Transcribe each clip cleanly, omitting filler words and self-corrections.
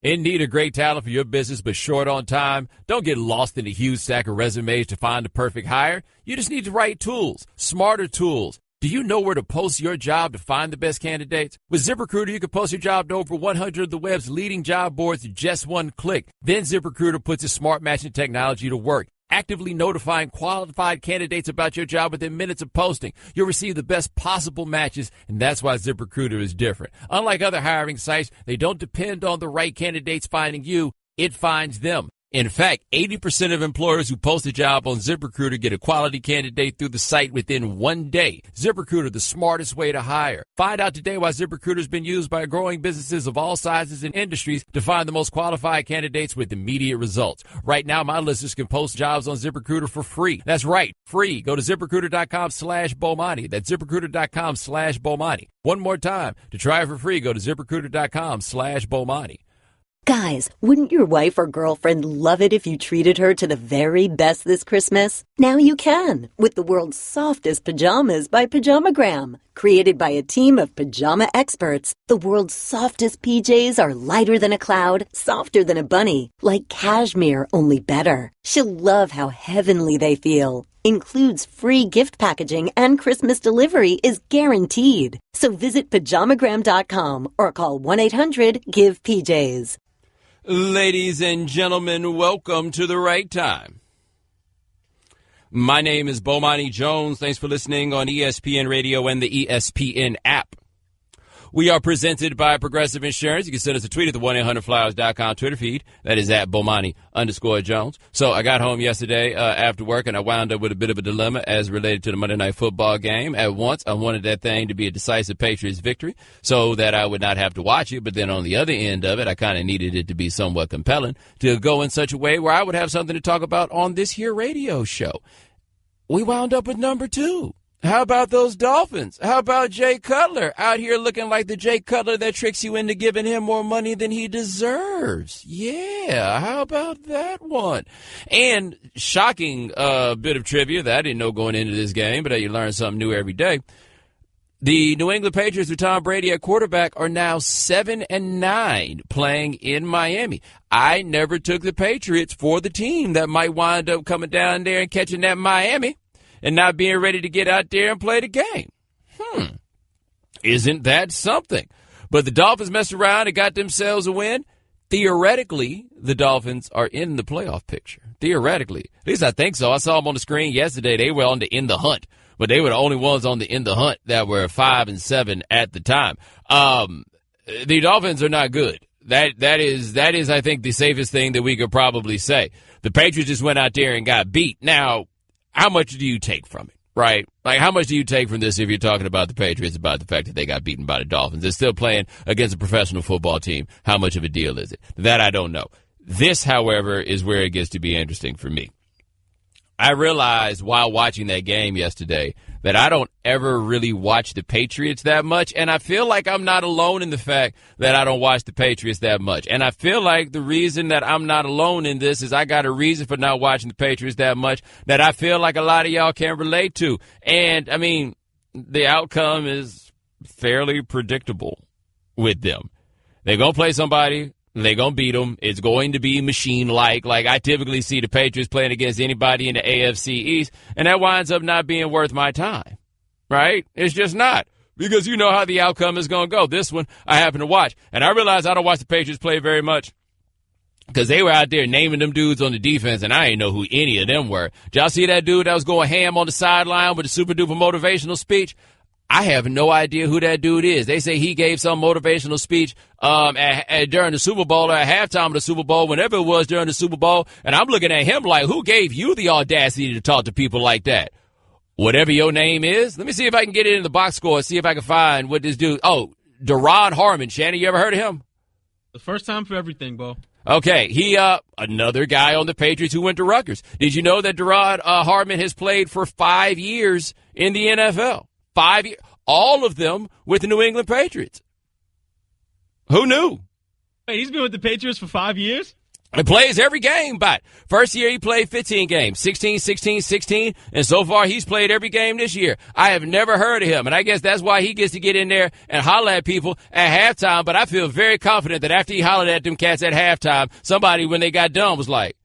In need of great talent for your business but short on time? Don't get lost in a huge stack of resumes to find the perfect hire. You just need the right tools, smarter tools. Do you know where to post your job to find the best candidates? With ZipRecruiter, you can post your job to over 100 of the web's leading job boards in just one click. Then ZipRecruiter puts its smart matching technology to work, actively notifying qualified candidates about your job within minutes of posting. You'll receive the best possible matches, and that's why ZipRecruiter is different. Unlike other hiring sites, they don't depend on the right candidates finding you. It finds them. In fact, 80% of employers who post a job on ZipRecruiter get a quality candidate through the site within 1 day. ZipRecruiter, the smartest way to hire. Find out today why ZipRecruiter has been used by growing businesses of all sizes and industries to find the most qualified candidates with immediate results. Right now, my listeners can post jobs on ZipRecruiter for free. That's right, free. Go to ZipRecruiter.com/Bomani. That's ZipRecruiter.com/Bomani. One more time. To try it for free, go to ZipRecruiter.com/Bomani. Guys, wouldn't your wife or girlfriend love it if you treated her to the very best this Christmas? Now you can, with the world's softest pajamas by Pajamagram. Created by a team of pajama experts, the world's softest PJs are lighter than a cloud, softer than a bunny, like cashmere, only better. She'll love how heavenly they feel. Includes free gift packaging and Christmas delivery is guaranteed. So visit pajamagram.com or call 1-800-GIVE-PJs. Ladies and gentlemen, welcome to The Right Time. My name is Bomani Jones. Thanks for listening on ESPN Radio and the ESPN app. We are presented by Progressive Insurance. You can send us a tweet at the 1-800-Flowers.com Twitter feed. That is at Bomani_Jones. So I got home yesterday after work, and I wound up with a bit of a dilemma as related to the Monday Night Football game. At once, I wanted that thing to be a decisive Patriots victory so that I would not have to watch it. But then on the other end of it, I kind of needed it to be somewhat compelling to go in such a way where I would have something to talk about on this here radio show. We wound up with number 2. How about those Dolphins? How about Jay Cutler out here looking like the Jay Cutler that tricks you into giving him more money than he deserves? Yeah, how about that one? And shocking bit of trivia that I didn't know going into this game, but you learn something new every day. The New England Patriots with Tom Brady at quarterback are now 7-9 playing in Miami. I never took the Patriots for the team that might wind up coming down there and catching that Miami and not being ready to get out there and play the game. Isn't that something? But the Dolphins messed around and got themselves a win. Theoretically, the Dolphins are in the playoff picture. Theoretically. At least I think so. I saw them on the screen yesterday. They were on the in the hunt. But they were the only ones on the in the hunt that were 5-7 at the time. The Dolphins are not good. That is, I think, the safest thing that we could probably say. The Patriots just went out there and got beat. Now, how much do you take from it, right? Like, how much do you take from this if you're talking about the Patriots, about the fact that they got beaten by the Dolphins? They're still playing against a professional football team. How much of a deal is it? That I don't know. This, however, is where it gets to be interesting for me. I realized while watching that game yesterday that I don't ever really watch the Patriots that much, and I feel like I'm not alone in the fact that I don't watch the Patriots that much. And I feel like the reason that I'm not alone in this is I got a reason for not watching the Patriots that much that I feel like a lot of y'all can relate to. And, I mean, the outcome is fairly predictable with them. They're going to play somebody. They're going to beat them. It's going to be machine-like. Like, I typically see the Patriots playing against anybody in the AFC East, and that winds up not being worth my time, right? It's just not, because you know how the outcome is going to go. This one I happen to watch, and I realize I don't watch the Patriots play very much because they were out there naming them dudes on the defense, and I didn't know who any of them were. Did y'all see that dude that was going ham on the sideline with a super-duper motivational speech? I have no idea who that dude is. They say he gave some motivational speech during the Super Bowl or at halftime of the Super Bowl, whenever it was during the Super Bowl. And I'm looking at him like, who gave you the audacity to talk to people like that? Whatever your name is. Let me see if I can get it in the box score, see if I can find what this dude. Oh, Derod Harmon. Shannon, you ever heard of him? The first time for everything, Bo. Okay, he another guy on the Patriots who went to Rutgers. Did you know that Derod Harmon has played for 5 years in the NFL? 5 years, all of them with the New England Patriots. Who knew? Wait, he's been with the Patriots for 5 years? He plays every game, but first year he played 15 games, 16, 16, 16, and so far he's played every game this year. I have never heard of him, and I guess that's why he gets to get in there and holler at people at halftime, but I feel very confident that after he hollered at them cats at halftime, somebody, when they got done, was like,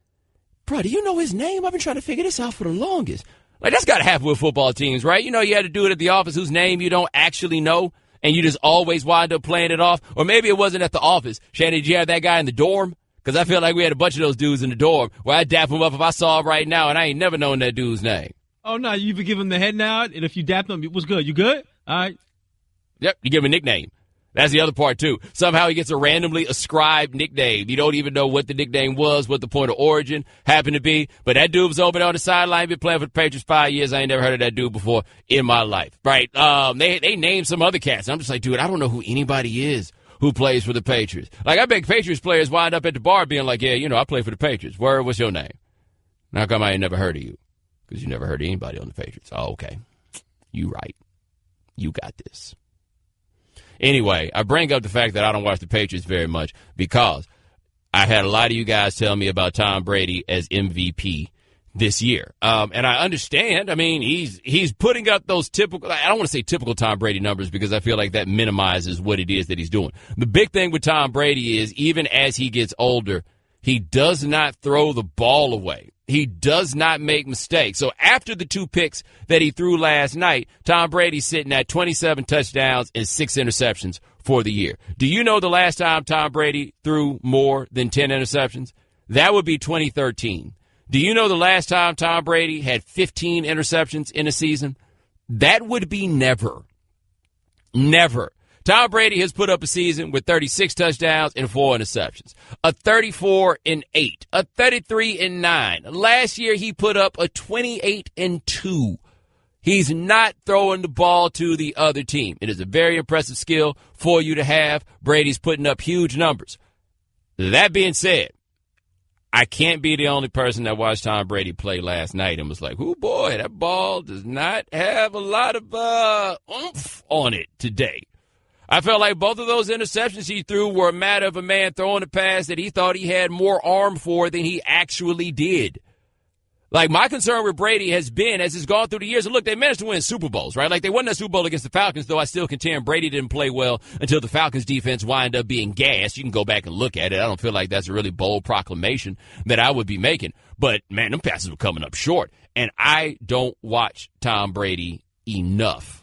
bro, do you know his name? I've been trying to figure this out for the longest. Like, that's got to happen with football teams, right? You know, you had to do it at the office whose name you don't actually know, and you just always wind up playing it off. Or maybe it wasn't at the office. Shannon, did you have that guy in the dorm? Because I feel like we had a bunch of those dudes in the dorm where I'd dap him up if I saw him right now, and I ain't never known that dude's name. Oh, no, you give him the head nod, and if you dapped him, what's good? You good? All right. Yep, you give him a nickname. That's the other part, too. Somehow he gets a randomly ascribed nickname. You don't even know what the nickname was, what the point of origin happened to be. But that dude was over there on the sideline, been playing for the Patriots 5 years. I ain't never heard of that dude before in my life, right? They named some other cats. I'm just like, dude, I don't know who anybody is who plays for the Patriots. Like, I bet Patriots players wind up at the bar being like, yeah, you know, I play for the Patriots. What's your name? And how come I ain't never heard of you? Because you never heard of anybody on the Patriots. Oh, okay. You right. You got this. Anyway, I bring up the fact that I don't watch the Patriots very much because I've had a lot of you guys tell me about Tom Brady as MVP this year. And I understand. I mean, he's putting up those typical, I don't want to say typical Tom Brady numbers because I feel like that minimizes what it is that he's doing. The big thing with Tom Brady is even as he gets older, he does not throw the ball away. He does not make mistakes. So after the 2 picks that he threw last night, Tom Brady's sitting at 27 touchdowns and 6 interceptions for the year. Do you know the last time Tom Brady threw more than 10 interceptions? That would be 2013. Do you know the last time Tom Brady had 15 interceptions in a season? That would be never. Never. Tom Brady has put up a season with 36 touchdowns and 4 interceptions, a 34-8, a 33-9. Last year he put up a 28-2. He's not throwing the ball to the other team. It is a very impressive skill for you to have. Brady's putting up huge numbers. That being said, I can't be the only person that watched Tom Brady play last night and was like, oh boy, that ball does not have a lot of oomph on it today. I felt like both of those interceptions he threw were a matter of a man throwing a pass that he thought he had more arm for than he actually did. Like, my concern with Brady has been, as he's gone through the years, and look, they managed to win Super Bowls, right? Like, they won that Super Bowl against the Falcons, though I still contend Brady didn't play well until the Falcons defense wind up being gassed. You can go back and look at it. I don't feel like that's a really bold proclamation that I would be making. But, man, them passes were coming up short. And I don't watch Tom Brady enough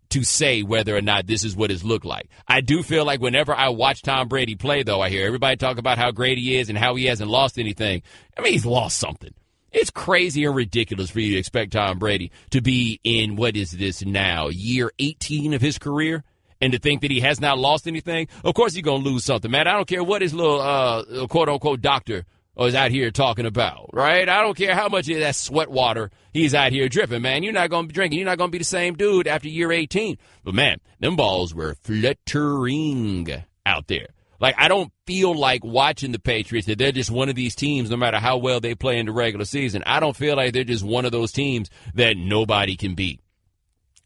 to say whether or not this is what it's looked like. I do feel like whenever I watch Tom Brady play, though, I hear everybody talk about how great he is and how he hasn't lost anything. I mean, he's lost something. It's crazy and ridiculous for you to expect Tom Brady to be in, what is this now, year 18 of his career, and to think that he has not lost anything. Of course he's going to lose something, man. I don't care what his little quote-unquote doctor is out here talking about, right? I don't care how much of that sweat water he's out here dripping, man. You're not going to be drinking. You're not going to be the same dude after year 18. But, man, them balls were fluttering out there. Like, I don't feel like watching the Patriots that they're just one of these teams, no matter how well they play in the regular season. I don't feel like they're just one of those teams that nobody can beat.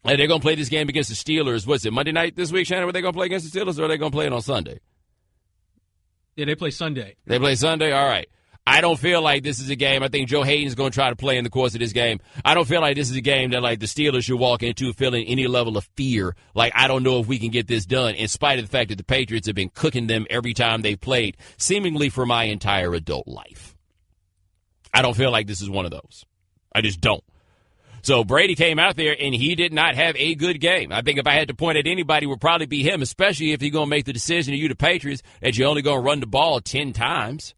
Like, they're going to play this game against the Steelers. What's it, Monday night this week, Shannon? Are they going to play against the Steelers, or are they going to play it on Sunday? Yeah, they play Sunday. They play Sunday? All right. I don't feel like this is a game. I think Joe Hayden's going to try to play in the course of this game. I don't feel like this is a game that, like, the Steelers should walk into feeling any level of fear. Like, I don't know if we can get this done, in spite of the fact that the Patriots have been cooking them every time they've played, seemingly for my entire adult life. I don't feel like this is one of those. I just don't. So Brady came out there, and he did not have a good game. I think if I had to point at anybody, it would probably be him, especially if you're going to make the decision, you the Patriots, that you're only going to run the ball 10 times.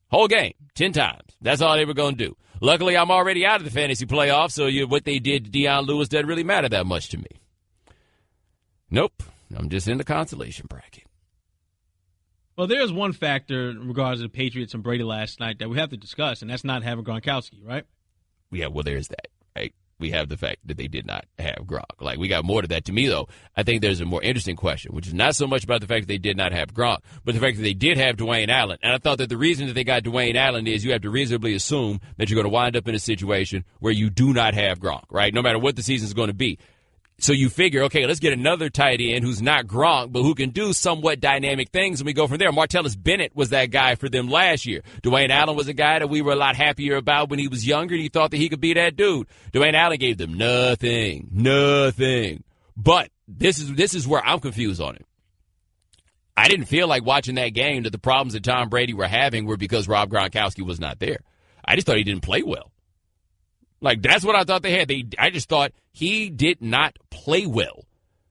Whole game, 10 times. That's all they were going to do. Luckily, I'm already out of the fantasy playoffs, so what they did to Deion Lewis doesn't really matter that much to me. Nope, I'm just in the consolation bracket. Well, there's one factor in regards to the Patriots and Brady last night that we have to discuss, and that's not having Gronkowski, right? Yeah, well, there's that, right? We have the fact that they did not have Gronk. Like, we got more to that. To me, though, I think there's a more interesting question, which is not so much about the fact that they did not have Gronk, but the fact that they did have Dwayne Allen. And I thought that the reason that they got Dwayne Allen is you have to reasonably assume that you're going to wind up in a situation where you do not have Gronk, right? No matter what the season's going to be. So you figure, okay, let's get another tight end who's not Gronk, but who can do somewhat dynamic things, and we go from there. Martellus Bennett was that guy for them last year. Dwayne Allen was a guy that we were a lot happier about when he was younger, and he thought that he could be that dude. Dwayne Allen gave them nothing. But this is where I'm confused on it. I didn't feel like watching that game that the problems that Tom Brady were having were because Rob Gronkowski was not there. I just thought he didn't play well. Like, that's what I thought they had. I just thought he did not play well.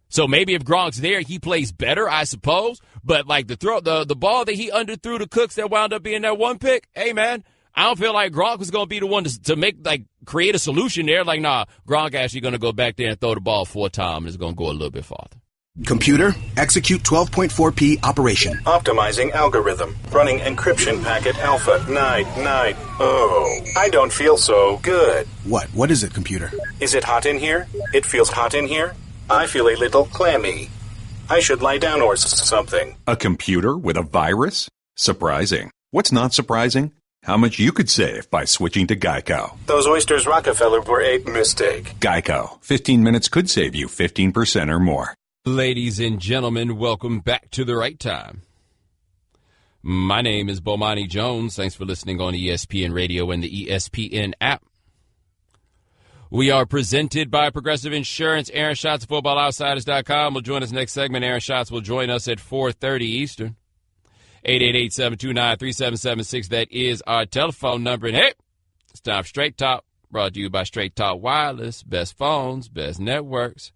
So maybe if Gronk's there, he plays better, I suppose. But, like, the ball that he underthrew to Cooks that wound up being that one pick, hey, man, I don't feel like Gronk was going to be the one to create a solution there. Like, nah, Gronk actually going to go back there and throw the ball 4 times and it's going to go a little bit farther. Computer, execute 12.4p operation. Optimizing algorithm. Running encryption packet alpha. Night. Oh, I don't feel so good. What is it, computer? Is it hot in here? It feels hot in here. I feel a little clammy. I should lie down or something. A computer with a virus? Surprising. What's not surprising? How much you could save by switching to Geico. Those oysters Rockefeller were a mistake. Geico. 15 minutes could save you 15% or more. Ladies and gentlemen, welcome back to The Right Time. My name is Bomani Jones. Thanks for listening on ESPN Radio and the ESPN app. We are presented by Progressive Insurance. Aaron Schatz of FootballOutsiders.com will join us next segment. Aaron Schatz will join us at 4:30 Eastern. 888-729-3776. That is our telephone number. And hey, it's time for Straight Talk, brought to you by Straight Talk Wireless. Best phones, best networks,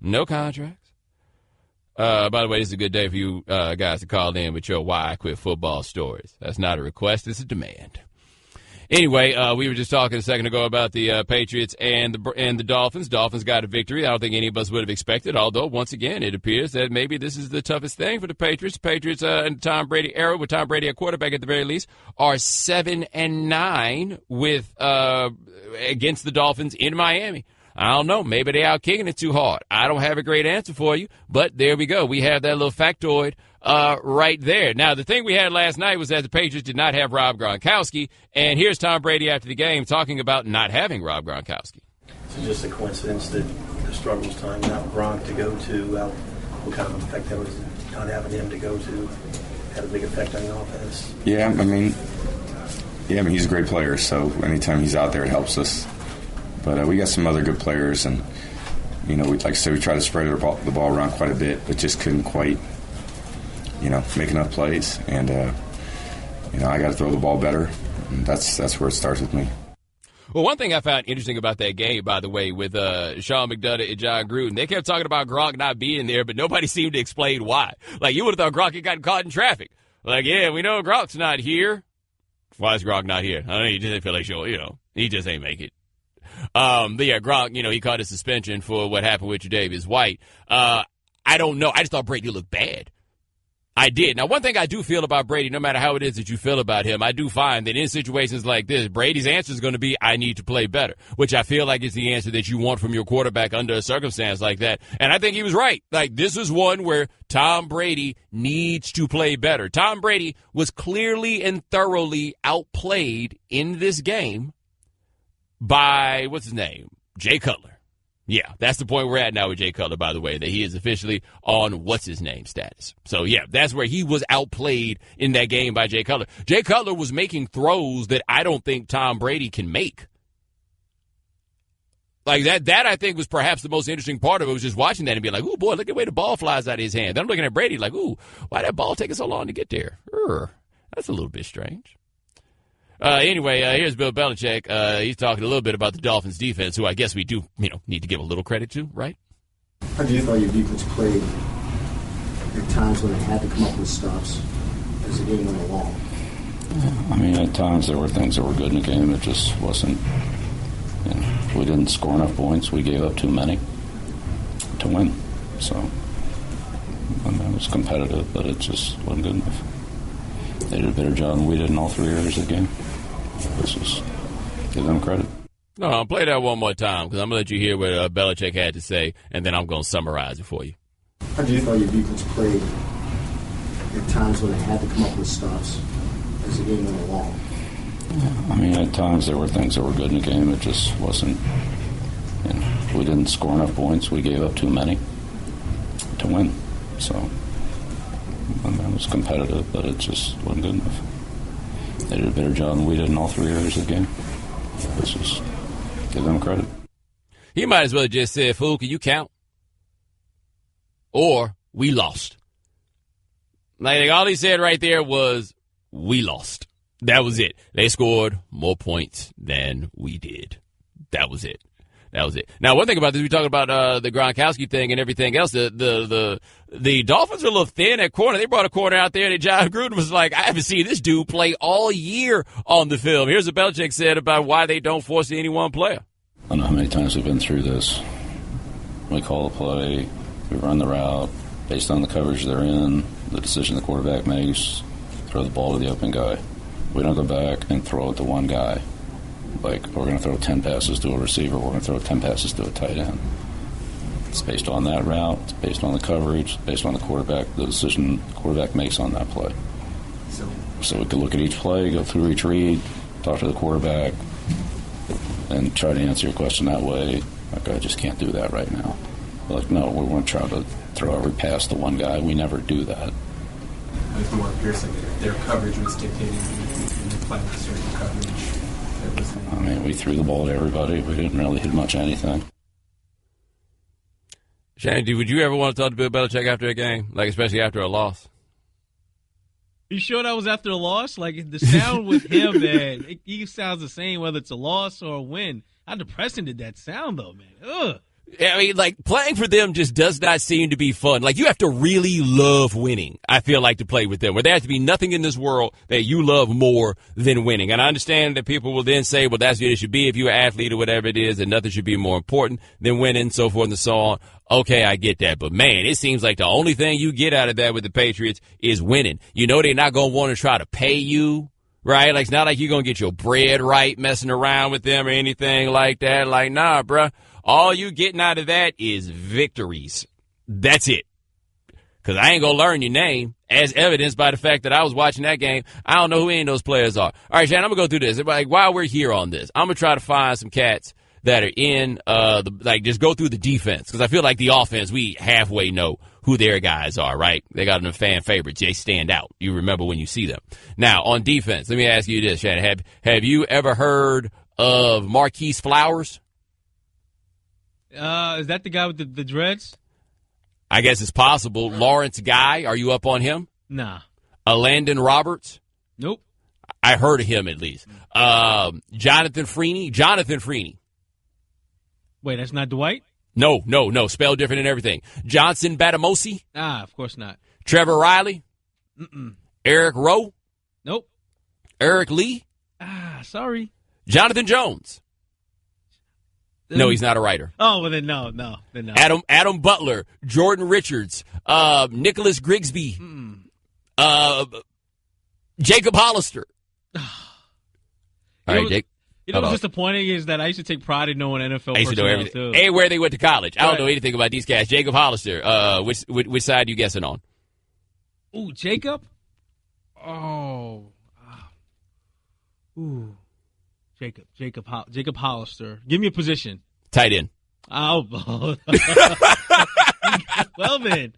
no contracts. By the way, this is a good day for you guys to call in with your Why I Quit Football stories. That's not a request, it's a demand. Anyway, we were just talking a second ago about the Patriots and the Dolphins. Dolphins got a victory. I don't think any of us would have expected, although, once again, it appears that maybe this is the toughest thing for the Patriots. Patriots in the Tom Brady era, with Tom Brady at quarterback at the very least, are 7-9 with against the Dolphins in Miami. I don't know. Maybe they out kicking it too hard. I don't have a great answer for you, but there we go. We have that little factoid right there. Now, the thing we had last night was that the Patriots did not have Rob Gronkowski, and here's Tom Brady after the game talking about not having Rob Gronkowski. It's just a coincidence that the struggles time without Gronk to go to, what kind of effect that was not having him to go to, had a big effect on the offense. Yeah, I mean, he's a great player, so anytime he's out there, it helps us. But we got some other good players, and, like I said, we tried to spread the ball around quite a bit, but just couldn't quite, make enough plays. And, I got to throw the ball better, and that's where it starts with me. Well, one thing I found interesting about that game, by the way, with Sean McDonough and John Gruden, they kept talking about Gronk not being there, but nobody seemed to explain why. Like, you would have thought Gronk had gotten caught in traffic. Like, yeah, we know Gronk's not here. Why is Gronk not here? I don't know, he just didn't feel like he just ain't make it. But yeah, Gronk, he caught a suspension for what happened with Tre'Davious White. I don't know. I just thought Brady looked bad. I did. Now, one thing I do feel about Brady, no matter how it is that you feel about him, I do find that in situations like this, Brady's answer is going to be, I need to play better, which I feel like is the answer that you want from your quarterback under a circumstance like that. And I think he was right. Like, this is one where Tom Brady needs to play better. Tom Brady was clearly and thoroughly outplayed in this game by, what's his name? Jay Cutler. Yeah, that's the point we're at now with Jay Cutler, by the way, that he is officially on what's-his-name status. So, yeah, that's where he was outplayed in that game by Jay Cutler. Jay Cutler was making throws that I don't think Tom Brady can make. Like, that I think was perhaps the most interesting part of it, was just watching that and being like, ooh, boy, look at the way the ball flies out of his hand. Then I'm looking at Brady like, ooh, why that ball taking so long to get there? That's a little bit strange. Anyway, here's Bill Belichick. He's talking a little bit about the Dolphins' defense, who I guess we do, need to give a little credit to, right? How do you thought your defense played at times when they had to come up with stops as the game went along? I mean, at times there were things that were good in the game. It just wasn't, we didn't score enough points. We gave up too many to win. So, it was competitive, but it just wasn't good enough. They did a better job than we did in all 3 areas of the game. Let's just give them credit. No, I'll play that one more time, because I'm going to let you hear what Belichick had to say, and then I'm going to summarize it for you. How do you thought your defense played at times when they had to come up with stops as the game went along? I mean, at times there were things that were good in the game. It just wasn't, we didn't score enough points. We gave up too many to win. So, it was competitive, but it just wasn't good enough. They did a better job than we did in all 3 areas of the game. Let's just give them credit. He might as well have just said, "Fool, can you count?" Or, "We lost." Like, all he said right there was, "We lost." That was it. They scored more points than we did. That was it. That was it. Now, one thing about this, we talked about the Gronkowski thing and everything else. The Dolphins are a little thin at corner. They brought a corner out there, and Jay Gruden was like, "I haven't seen this dude play all year on the film." Here's what Belichick said about why they don't force any one player. I don't know how many times we've been through this. We call a play, we run the route, based on the coverage they're in, the decision the quarterback makes, throw the ball to the open guy. We don't go back and throw it to one guy. Like, we're going to throw 10 passes to a receiver, we're going to throw 10 passes to a tight end. It's based on that route, it's based on the coverage, it's based on the quarterback, the decision the quarterback makes on that play. So we can look at each play, go through each read, talk to the quarterback, and try to answer your question that way. Like, I just can't do that right now. Like, no, we won't try to throw every pass to one guy. We never do that. It's more piercing. Their coverage was dictating the plan to certain coverage. I mean, we threw the ball at everybody. We didn't really hit much anything. Shannon, would you ever want to talk to Bill Belichick after a game? Like, especially after a loss? You sure that was after a loss? Like, the sound with him, man, he sounds the same whether it's a loss or a win. How depressing did that sound, though, man? Ugh. I mean, like, playing for them just does not seem to be fun. Like, you have to really love winning, I feel like, to play with them, where there has to be nothing in this world that you love more than winning. And I understand that people will then say, well, that's what it should be if you're an athlete or whatever it is, and nothing should be more important than winning, so forth and so on. Okay, I get that. But, man, it seems like the only thing you get out of that with the Patriots is winning. You know they're not going to want to try to pay you, right? Like, it's not like you're going to get your bread right messing around with them or anything like that. Like, nah, bruh. All you getting out of that is victories. That's it. Because I ain't going to learn your name, as evidenced by the fact that I was watching that game. I don't know who any of those players are. All right, Shannon, I'm going to go through this. Like, while we're here on this, I'm going to try to find some cats that are in, just go through the defense. Because I feel like the offense, we halfway know who their guys are, right? They got them fan favorites. They stand out. You remember when you see them. Now, on defense, let me ask you this, Shannon. Have you ever heard of Marquise Flowers? Is that the guy with the dreads? I guess it's possible. Lawrence Guy, are you up on him? Nah. Landon Roberts? Nope. I heard of him at least. Jonathan Freeney. Wait, that's not Dwight? No. Spelled different and everything. Johnson Batamosi? Of course not. Trevor Riley? Mm-mm. Eric Rowe? Nope. Eric Lee? Sorry. Jonathan Jones? No, he's not a writer. Oh, well, then no. Then no. Adam Butler, Jordan Richards, Nicholas Grigsby, Jacob Hollister. All right, Jake. You know what's disappointing is that I used to take pride in knowing NFL I used to know everything. Too. And where they went to college. I don't know anything about these guys. Jacob Hollister, which side are you guessing on? Ooh, Jacob? Jacob Hollister. Give me a position. Tight end. Oh. Well, then.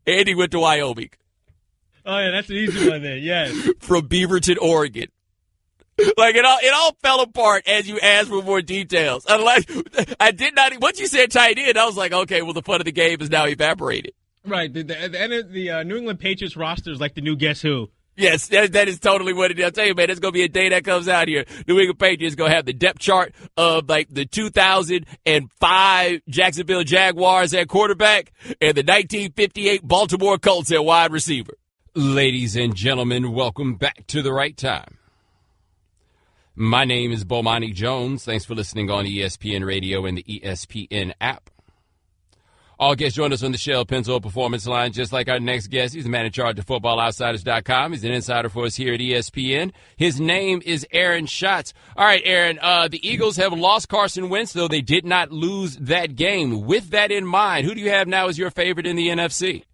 Andy went to Wyoming. Oh, yeah, that's an easy one then, yes. From Beaverton, Oregon. Like, it all fell apart as you asked for more details. Unless, I did not, once you said tight end, I was like, okay, well, the fun of the game is now evaporated. Right. The New England Patriots roster is like the new Guess Who. Yes, that is totally what it is. I'll tell you, man, there's going to be a day that comes out here. New England Patriots going to have the depth chart of, like, the 2005 Jacksonville Jaguars at quarterback and the 1958 Baltimore Colts at wide receiver. Ladies and gentlemen, welcome back to The Right Time. My name is Bomani Jones. Thanks for listening on ESPN Radio and the ESPN app. All guests join us on the Shell Pennzoil Performance Line, just like our next guest. He's the man in charge of FootballOutsiders.com. He's an insider for us here at ESPN. His name is Aaron Schatz. All right, Aaron, the Eagles have lost Carson Wentz, though they did not lose that game. With that in mind, who do you have now as your favorite in the NFC?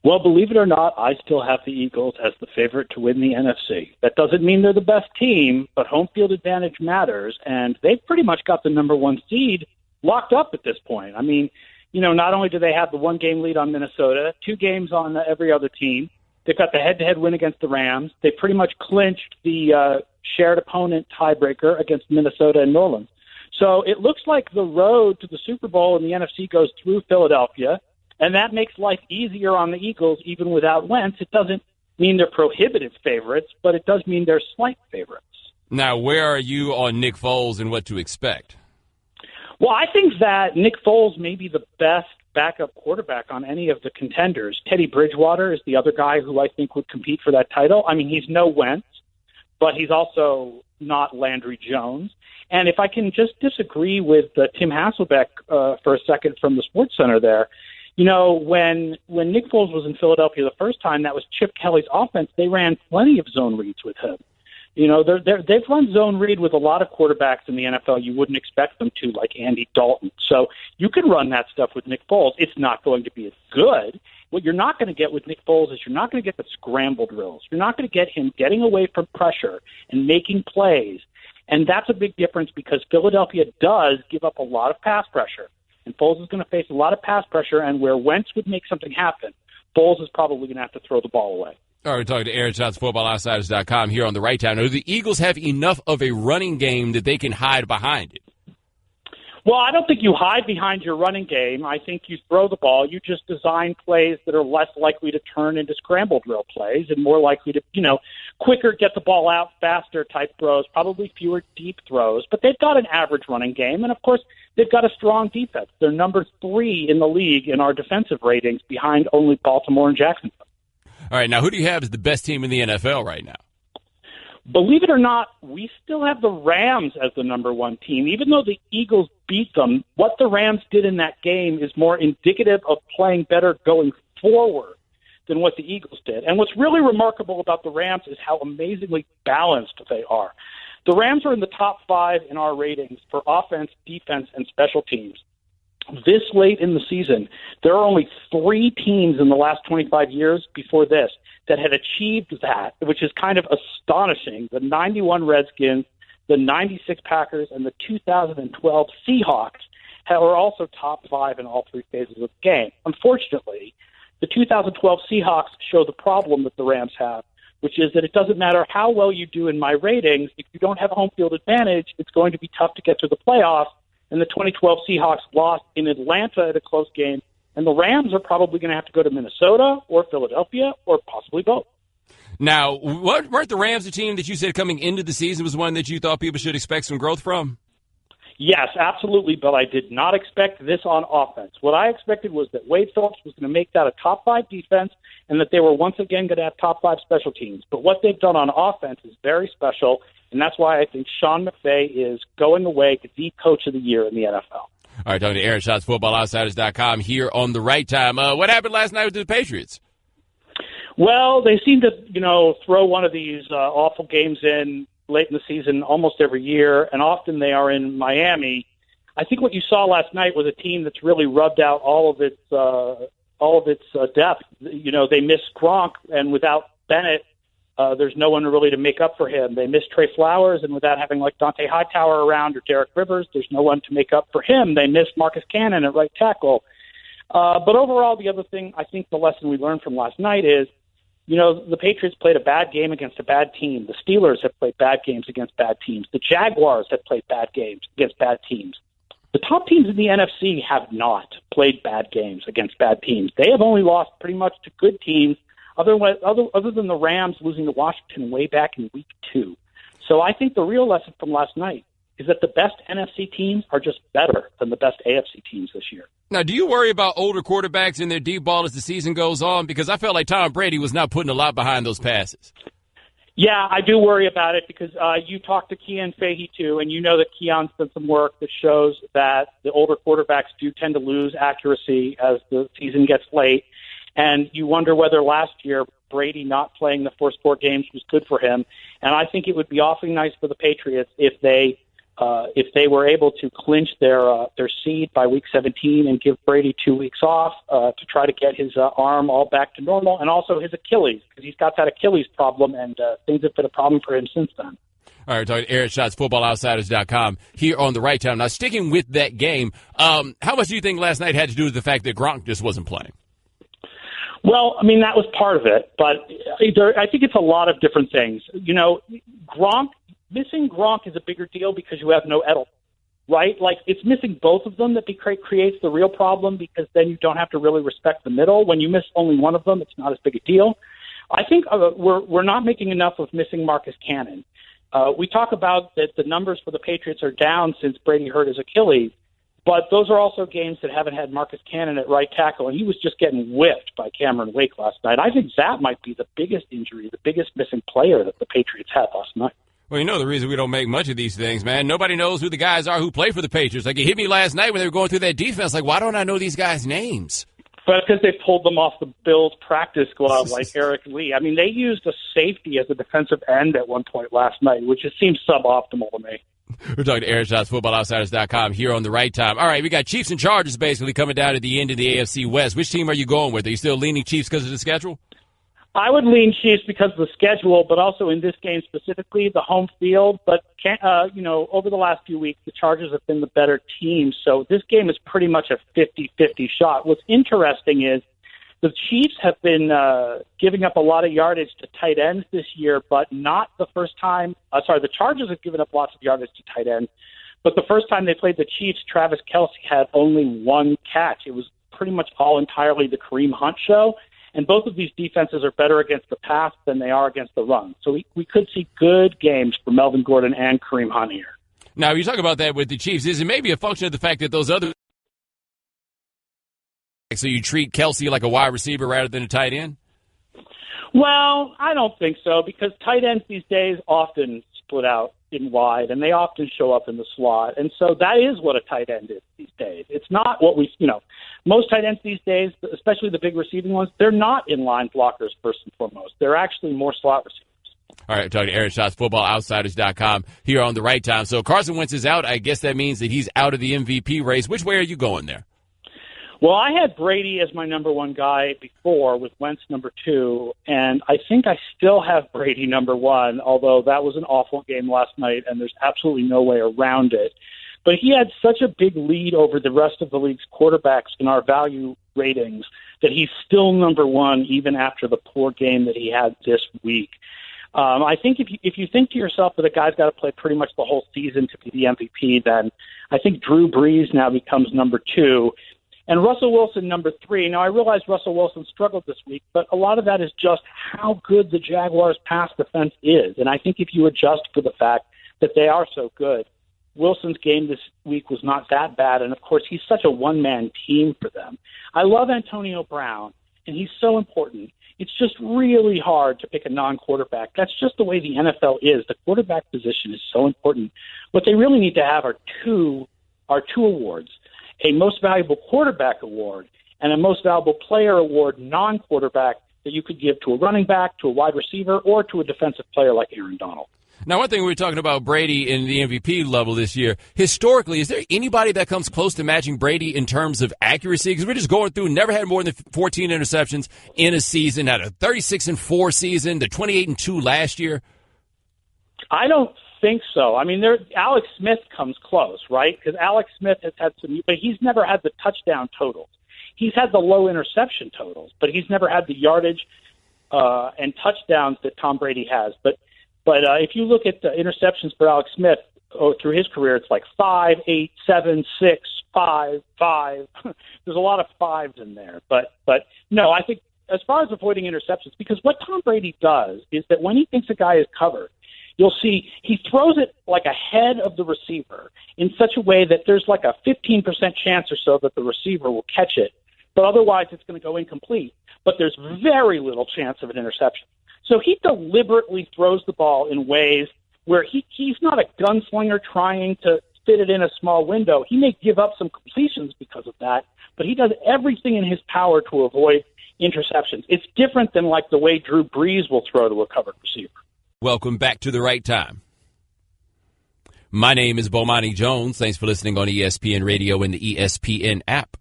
Well, believe it or not, I still have the Eagles as the favorite to win the NFC. That doesn't mean they're the best team, but home field advantage matters, and they've pretty much got the number one seed locked up at this point. I mean, not only do they have the one-game lead on Minnesota, 2 games on every other team, they've got the head-to-head win against the Rams. They pretty much clinched the shared opponent tiebreaker against Minnesota and New Orleans. So it looks like the road to the Super Bowl in the NFC goes through Philadelphia, and that makes life easier on the Eagles even without Wentz. It doesn't mean they're prohibitive favorites, but it does mean they're slight favorites. Now, where are you on Nick Foles and what to expect? Well, I think that Nick Foles may be the best backup quarterback on any of the contenders. Teddy Bridgewater is the other guy who I think would compete for that title. I mean, he's no Wentz, but he's also not Landry Jones. And if I can just disagree with Tim Hasselbeck for a second from the Sports Center there, when Nick Foles was in Philadelphia the first time, that was Chip Kelly's offense. They ran plenty of zone reads with him. They've run zone read with a lot of quarterbacks in the NFL you wouldn't expect them to, like Andy Dalton. So you can run that stuff with Nick Foles. It's not going to be as good. What you're not going to get with Nick Foles is you're not going to get the scramble drills. You're not going to get him getting away from pressure and making plays. And that's a big difference because Philadelphia does give up a lot of pass pressure. And Foles is going to face a lot of pass pressure, and where Wentz would make something happen, Foles is probably going to have to throw the ball away. All right, we're talking to Aaron Schatz, FootballOutsiders.com here on the Right Time. Now, do the Eagles have enough of a running game that they can hide behind it? Well, I don't think you hide behind your running game. I think you throw the ball. You just design plays that are less likely to turn into scramble drill plays and more likely to, quicker get the ball out, faster type throws, probably fewer deep throws. But they've got an average running game, and, of course, they've got a strong defense. They're number 3 in the league in our defensive ratings behind only Baltimore and Jacksonville. All right, now who do you have as the best team in the NFL right now? Believe it or not, we still have the Rams as the number 1 team. Even though the Eagles beat them, what the Rams did in that game is more indicative of playing better going forward than what the Eagles did. And what's really remarkable about the Rams is how amazingly balanced they are. The Rams are in the top 5 in our ratings for offense, defense, and special teams. This late in the season, there are only 3 teams in the last 25 years before this that had achieved that, which is kind of astonishing. The 91 Redskins, the 96 Packers, and the 2012 Seahawks are also top 5 in all 3 phases of the game. Unfortunately, the 2012 Seahawks show the problem that the Rams have, which is that it doesn't matter how well you do in my ratings. If you don't have a home field advantage, it's going to be tough to get to the playoffs. And the 2012 Seahawks lost in Atlanta at a close game. And the Rams are probably going to have to go to Minnesota or Philadelphia or possibly both. Now, weren't the Rams a team that you said coming into the season was one that you thought people should expect some growth from? Yes, absolutely, but I did not expect this on offense. What I expected was that Wade Phillips was going to make that a top 5 defense and that they were once again going to have top 5 special teams. But what they've done on offense is very special, and that's why I think Sean McVay is going away to the coach of the year in the NFL. All right, talking to Aaron Schatz, FootballOutsiders.com here on the Right Time. What happened last night with the Patriots? Well, they seem to, throw one of these awful games in late in the season almost every year, and often they are in Miami. I think what you saw last night was a team that's really rubbed out all of its depth. They missed Gronk, and without Bennett, there's no one really to make up for him. They missed Trey Flowers, and without having like Dante Hightower around or Derek Rivers, there's no one to make up for him. They missed Marcus Cannon at right tackle. But overall, the other thing, I think the lesson we learned from last night is, the Patriots played a bad game against a bad team. The Steelers have played bad games against bad teams. The Jaguars have played bad games against bad teams. The top teams in the NFC have not played bad games against bad teams. They have only lost pretty much to good teams, other than the Rams losing to Washington way back in week 2. So I think the real lesson from last night is that the best NFC teams are just better than the best AFC teams this year. Now, do you worry about older quarterbacks in their deep ball as the season goes on? Because I felt like Tom Brady was not putting a lot behind those passes. Yeah, I do worry about it because you talked to Keon Fahey, too, and you know that Keon's done some work that shows that the older quarterbacks do tend to lose accuracy as the season gets late. And you wonder whether last year Brady not playing the first 4 games was good for him. And I think it would be awfully nice for the Patriots if they if they were able to clinch their seed by week 17 and give Brady 2 weeks off to try to get his arm all back to normal, and also his Achilles, because he's got that Achilles problem, and things have been a problem for him since then. All right, talking to Eric Schatz, FootballOutsiders.com, here on the Right Time. Now, sticking with that game, how much do you think last night had to do with the fact that Gronk just wasn't playing? Well, I mean, that was part of it, but I think it's a lot of different things. You know, missing Gronk is a bigger deal because you have no Edelman, right? Like, it's missing both of them that creates the real problem, because then you don't have to really respect the middle. When you miss only one of them, it's not as big a deal. I think we're not making enough of missing Marcus Cannon. We talk about that the numbers for the Patriots are down since Brady hurt his Achilles, but those are also games that haven't had Marcus Cannon at right tackle, and he was just getting whipped by Cameron Wake last night. I think that might be the biggest injury, the biggest missing player that the Patriots had last night. Well, you know the reason we don't make much of these things, man. Nobody knows who the guys are who play for the Patriots. Like, it hit me last night when they were going through that defense. Like, why don't I know these guys' names? But because they pulled them off the Bills practice squad like Eric Lee. I mean, they used a safety as a defensive end at one point last night, which just seems suboptimal to me. We're talking to Eric Schatz, FootballOutsiders.com, here on the Right Time. All right, we got Chiefs and Chargers basically coming down at the end of the AFC West. Which team are you going with? Are you still leaning Chiefs because of the schedule? I would lean Chiefs because of the schedule, but also in this game specifically, the home field. But, over the last few weeks, the Chargers have been the better team. So this game is pretty much a 50-50 shot. What's interesting is the Chiefs have been giving up a lot of yardage to tight ends this year, but not the first time. The Chargers have given up lots of yardage to tight ends, but the first time they played the Chiefs, Travis Kelce had only one catch. It was pretty much all entirely the Kareem Hunt show. And both of these defenses are better against the pass than they are against the run. So we could see good games for Melvin Gordon and Kareem Hunt here. Now, you talk about that with the Chiefs. Is it maybe a function of the fact that those other... So you treat Kelce like a wide receiver rather than a tight end? Well, I don't think so, because tight ends these days often split out in wide, and they often show up in the slot. And so that is what a tight end is these days. It's not what most tight ends these days, especially the big receiving ones, they're not inline blockers first and foremost. They're actually more slot receivers. All right, talking to Eric Schatz, FootballOutsiders.com, here on the Right Time. So Carson Wentz is out. I guess that means that he's out of the MVP race. Which way are you going there? Well, I had Brady as my number one guy before, with Wentz number two, and I think I still have Brady number one, although that was an awful game last night, and there's absolutely no way around it. But he had such a big lead over the rest of the league's quarterbacks in our value ratings that he's still number one even after the poor game that he had this week. I think if you think to yourself that a guy's got to play pretty much the whole season to be the MVP, then I think Drew Brees now becomes number two. And Russell Wilson, number three. Now, I realize Russell Wilson struggled this week, but a lot of that is just how good the Jaguars' pass defense is. And I think if you adjust for the fact that they are so good, Wilson's game this week was not that bad. And, of course, he's such a one-man team for them. I love Antonio Brown, and he's so important. It's just really hard to pick a non-quarterback. That's just the way the NFL is. The quarterback position is so important. What they really need to have are two awards. A most valuable quarterback award and a most valuable player award, non-quarterback, that you could give to a running back, to a wide receiver, or to a defensive player like Aaron Donald. Now, one thing we were talking about Brady in the MVP level this year, historically, is there anybody that comes close to matching Brady in terms of accuracy? Because we're just going through, never had more than 14 interceptions in a season, had a 36-4 season, the 28-2 last year. I don't think so. I mean, Alex Smith comes close, right? Because Alex Smith has had some, but he's never had the touchdown totals. He's had the low interception totals, but he's never had the yardage and touchdowns that Tom Brady has. But if you look at the interceptions for Alex Smith through his career, it's like 5, 8, 7, 6, 5, 5. There's a lot of fives in there. But no, I think as far as avoiding interceptions, because what Tom Brady does is that when he thinks a guy is covered, you'll see he throws it like ahead of the receiver in such a way that there's like a 15% chance or so that the receiver will catch it, but otherwise it's going to go incomplete. But there's very little chance of an interception. So he deliberately throws the ball in ways where he's not a gunslinger trying to fit it in a small window. He may give up some completions because of that, but he does everything in his power to avoid interceptions. It's different than like the way Drew Brees will throw to a covered receiver. Welcome back to the Right Time. My name is Bomani Jones. Thanks for listening on ESPN Radio and the ESPN app.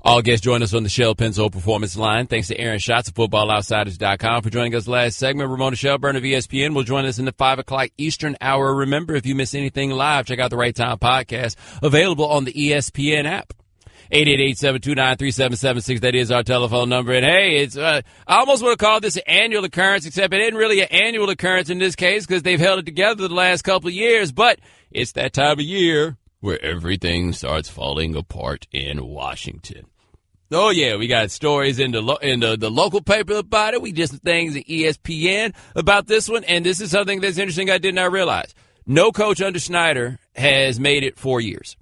All guests join us on the Shell Penzo Performance Line. Thanks to Aaron Schatz of FootballOutsiders.com for joining us last segment. Ramona Shelburne of ESPN will join us in the 5 o'clock Eastern hour. Remember, if you miss anything live, check out the Right Time podcast, available on the ESPN app. 888-729-3776. That is our telephone number. And hey, it's I almost want to call this an annual occurrence, except it isn't really an annual occurrence in this case because they've held it together the last couple of years. But it's that time of year where everything starts falling apart in Washington. Oh, yeah, we got stories in the local paper about it. We did some things in ESPN about this one. And this is something that's interesting I did not realize. No coach under Snyder has made it 4 years.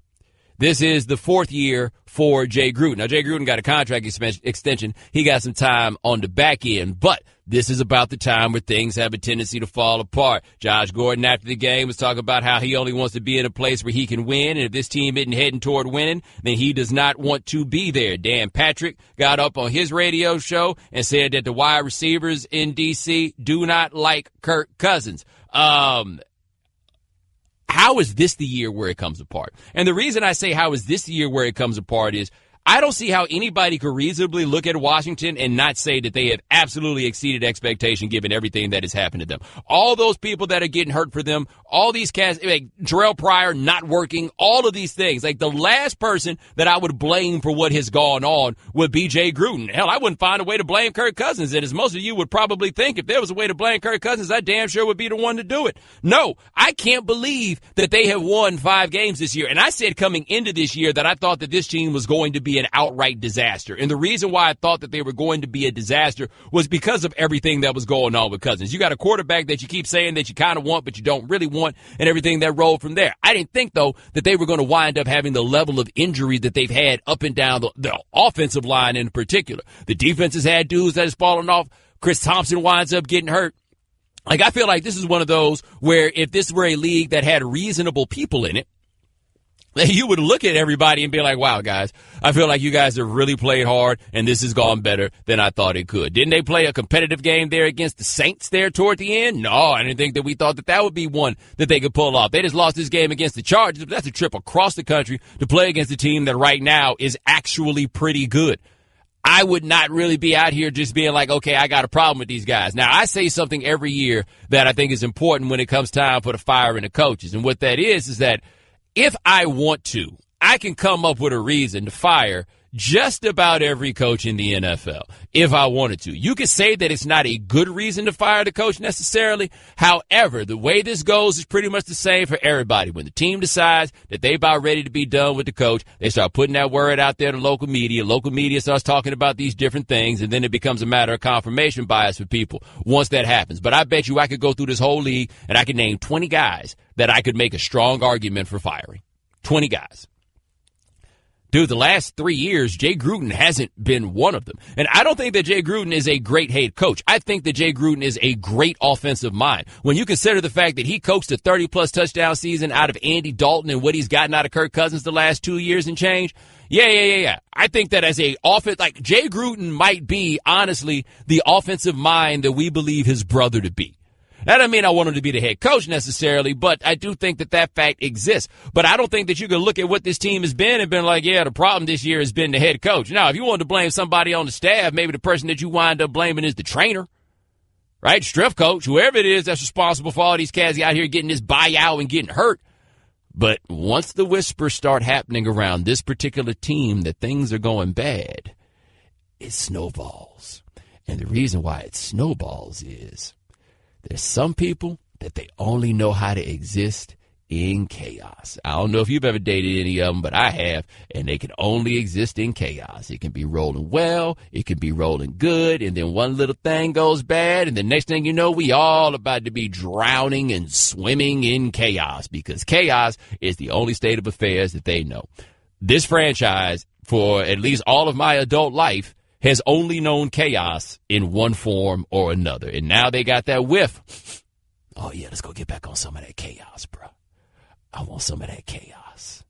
This is the 4th year for Jay Gruden. Now, Jay Gruden got a contract extension. He got some time on the back end, but this is about the time where things have a tendency to fall apart. Josh Gordon, after the game, was talking about how he only wants to be in a place where he can win, and if this team isn't heading toward winning, then he does not want to be there. Dan Patrick got up on his radio show and said that the wide receivers in D.C. do not like Kirk Cousins. How is this the year where it comes apart? And the reason I say how is this the year where it comes apart is I don't see how anybody could reasonably look at Washington and not say that they have absolutely exceeded expectation given everything that has happened to them. All those people that are getting hurt for them, all these cats, like Terrell Pryor not working, all of these things. Like the last person that I would blame for what has gone on would be Jay Gruden. Hell, I wouldn't find a way to blame Kirk Cousins. And as most of you would probably think, if there was a way to blame Kirk Cousins, I damn sure would be the one to do it. No, I can't believe that they have won 5 games this year. And I said coming into this year that I thought that this team was going to be an outright disaster. And the reason why I thought that they were going to be a disaster was because of everything that was going on with Cousins. You got a quarterback that you keep saying that you kind of want, but you don't really want, and everything that rolled from there. I didn't think, though, that they were going to wind up having the level of injury that they've had up and down the offensive line in particular. The defense has had dudes that has fallen off. Chris Thompson winds up getting hurt. Like, I feel like this is one of those where if this were a league that had reasonable people in it, you would look at everybody and be like, wow, guys, I feel like you guys have really played hard, and this has gone better than I thought it could. Didn't they play a competitive game there against the Saints there toward the end? No, I didn't think that we thought that that would be one that they could pull off. They just lost this game against the Chargers, but that's a trip across the country to play against a team that right now is actually pretty good. I would not really be out here just being like, okay, I got a problem with these guys. Now, I say something every year that I think is important when it comes time for the firing of coaches, and what that is that if I want to, I can come up with a reason to fire just about every coach in the NFL if I wanted to. You could say that it's not a good reason to fire the coach necessarily. However, the way this goes is pretty much the same for everybody. When the team decides that they're about ready to be done with the coach, they start putting that word out there to local media. Local media starts talking about these different things, and then it becomes a matter of confirmation bias for people once that happens. But I bet you I could go through this whole league, and I could name 20 guys that I could make a strong argument for firing. 20 guys. Dude, the last 3 years, Jay Gruden hasn't been one of them. And I don't think that Jay Gruden is a great head coach. I think that Jay Gruden is a great offensive mind. When you consider the fact that he coached a 30-plus touchdown season out of Andy Dalton and what he's gotten out of Kirk Cousins the last 2 years and change, yeah. I think that as a offense, like Jay Gruden might be, honestly, the offensive mind that we believe his brother to be. That doesn't mean I want him to be the head coach necessarily, but I do think that that fact exists. But I don't think that you can look at what this team has been and been like, yeah, the problem this year has been the head coach. Now, if you wanted to blame somebody on the staff, maybe the person that you wind up blaming is the trainer, right? Strength coach, whoever it is that's responsible for all these cats out here getting this buyout and getting hurt. But once the whispers start happening around this particular team that things are going bad, it snowballs. And the reason why it snowballs is there's some people that they only know how to exist in chaos. I don't know if you've ever dated any of them, but I have, and they can only exist in chaos. It can be rolling well, it can be rolling good, and then one little thing goes bad, and the next thing you know, we all about to be drowning and swimming in chaos, because chaos is the only state of affairs that they know. This franchise, for at least all of my adult life, has only known chaos in one form or another. And now they got that whiff. Oh, yeah, let's go get back on some of that chaos, bro. I want some of that chaos.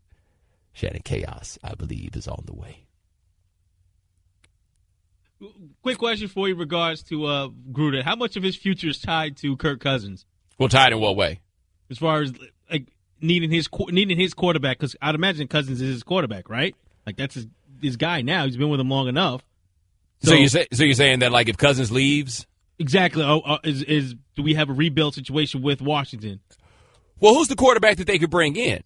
Shannon, chaos, I believe, is on the way. Quick question for you in regards to Gruden. How much of his future is tied to Kirk Cousins? Well, tied in what way? As far as needing his quarterback, because I'd imagine Cousins is his quarterback, right? Like that's his guy now. He's been with him long enough. So you're saying that like if Cousins leaves, exactly? Do we have a rebuild situation with Washington? Well, who's the quarterback that they could bring in?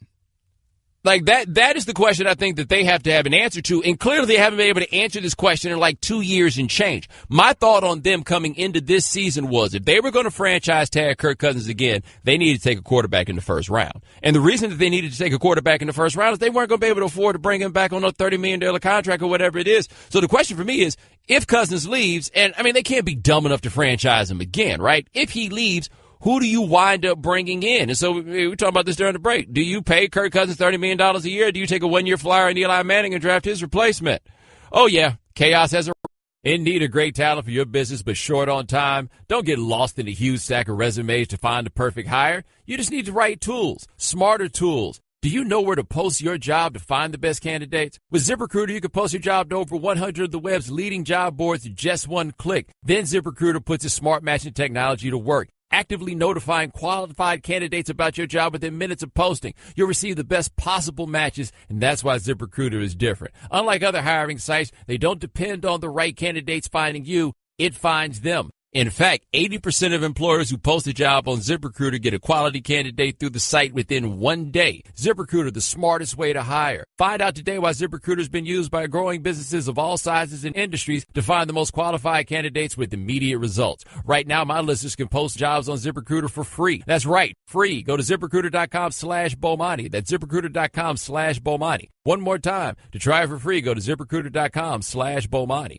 Like that is the question I think that they have to have an answer to, and clearly they haven't been able to answer this question in like 2 years and change. My thought on them coming into this season was if they were going to franchise tag Kirk Cousins again, they needed to take a quarterback in the first round. And the reason that they needed to take a quarterback in the first round is they weren't going to be able to afford to bring him back on a $30 million contract or whatever it is. So the question for me is, if Cousins leaves, and I mean they can't be dumb enough to franchise him again, right? If he leaves, who do you wind up bringing in? And so we were talking about this during the break. Do you pay Kirk Cousins $30 million a year? Or do you take a one-year flyer on Eli Manning and draft his replacement? Oh, yeah. Chaos has a in need of great talent for your business, but short on time. Don't get lost in a huge stack of resumes to find the perfect hire. You just need the right tools, smarter tools. Do you know where to post your job to find the best candidates? With ZipRecruiter, you can post your job to over 100 of the web's leading job boards in just one click. Then ZipRecruiter puts its smart matching technology to work, actively notifying qualified candidates about your job within minutes of posting. You'll receive the best possible matches, and that's why ZipRecruiter is different. Unlike other hiring sites, they don't depend on the right candidates finding you. It finds them. In fact, 80% of employers who post a job on ZipRecruiter get a quality candidate through the site within 1 day. ZipRecruiter, the smartest way to hire. Find out today why ZipRecruiter has been used by growing businesses of all sizes and industries to find the most qualified candidates with immediate results. Right now, my listeners can post jobs on ZipRecruiter for free. That's right, free. Go to ZipRecruiter.com/Bomani. That's ZipRecruiter.com/Bomani. One more time. To try it for free, go to ZipRecruiter.com/Bomani.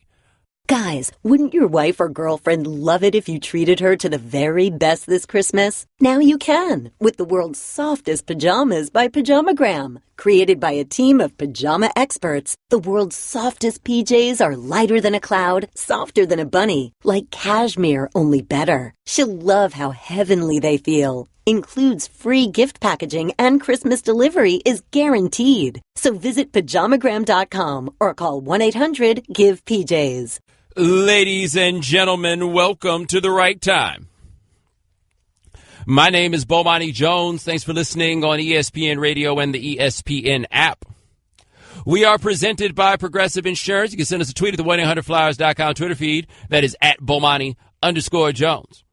Guys, wouldn't your wife or girlfriend love it if you treated her to the very best this Christmas? Now you can, with the world's softest pajamas by Pajamagram. Created by a team of pajama experts, the world's softest PJs are lighter than a cloud, softer than a bunny, like cashmere, only better. She'll love how heavenly they feel. Includes free gift packaging and Christmas delivery is guaranteed. So visit pajamagram.com or call 1-800-GIVE-PJs. Ladies and gentlemen, welcome to the right time. My name is Bomani Jones. Thanks for listening on ESPN Radio and the ESPN app. We are presented by Progressive Insurance. You can send us a tweet at the 1-800-Flowers.com Twitter feed. That is at Bomani_Jones.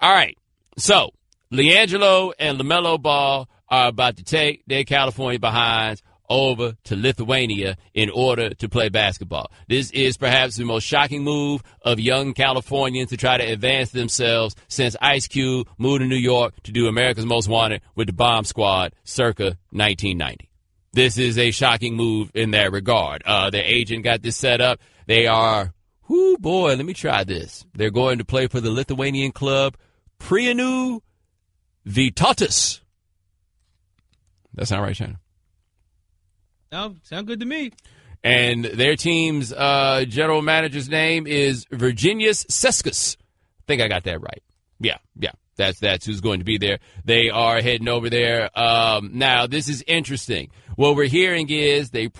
All right. So, LiAngelo and LaMelo Ball are about to take their California behinds over to Lithuania in order to play basketball. This is perhaps the most shocking move of young Californians to try to advance themselves since Ice Cube moved to New York to do America's Most Wanted with the Bomb Squad circa 1990. This is a shocking move in that regard. Their agent got this set up. They are, let me try this. They're going to play for the Lithuanian club Prienų Vytautas. That sound right, Shannon? No, sound good to me. And their team's general manager's name is Virginijus Cescas. I think I got that right. Yeah. That's who's going to be there. They are heading over there. Now, this is interesting. What we're hearing is the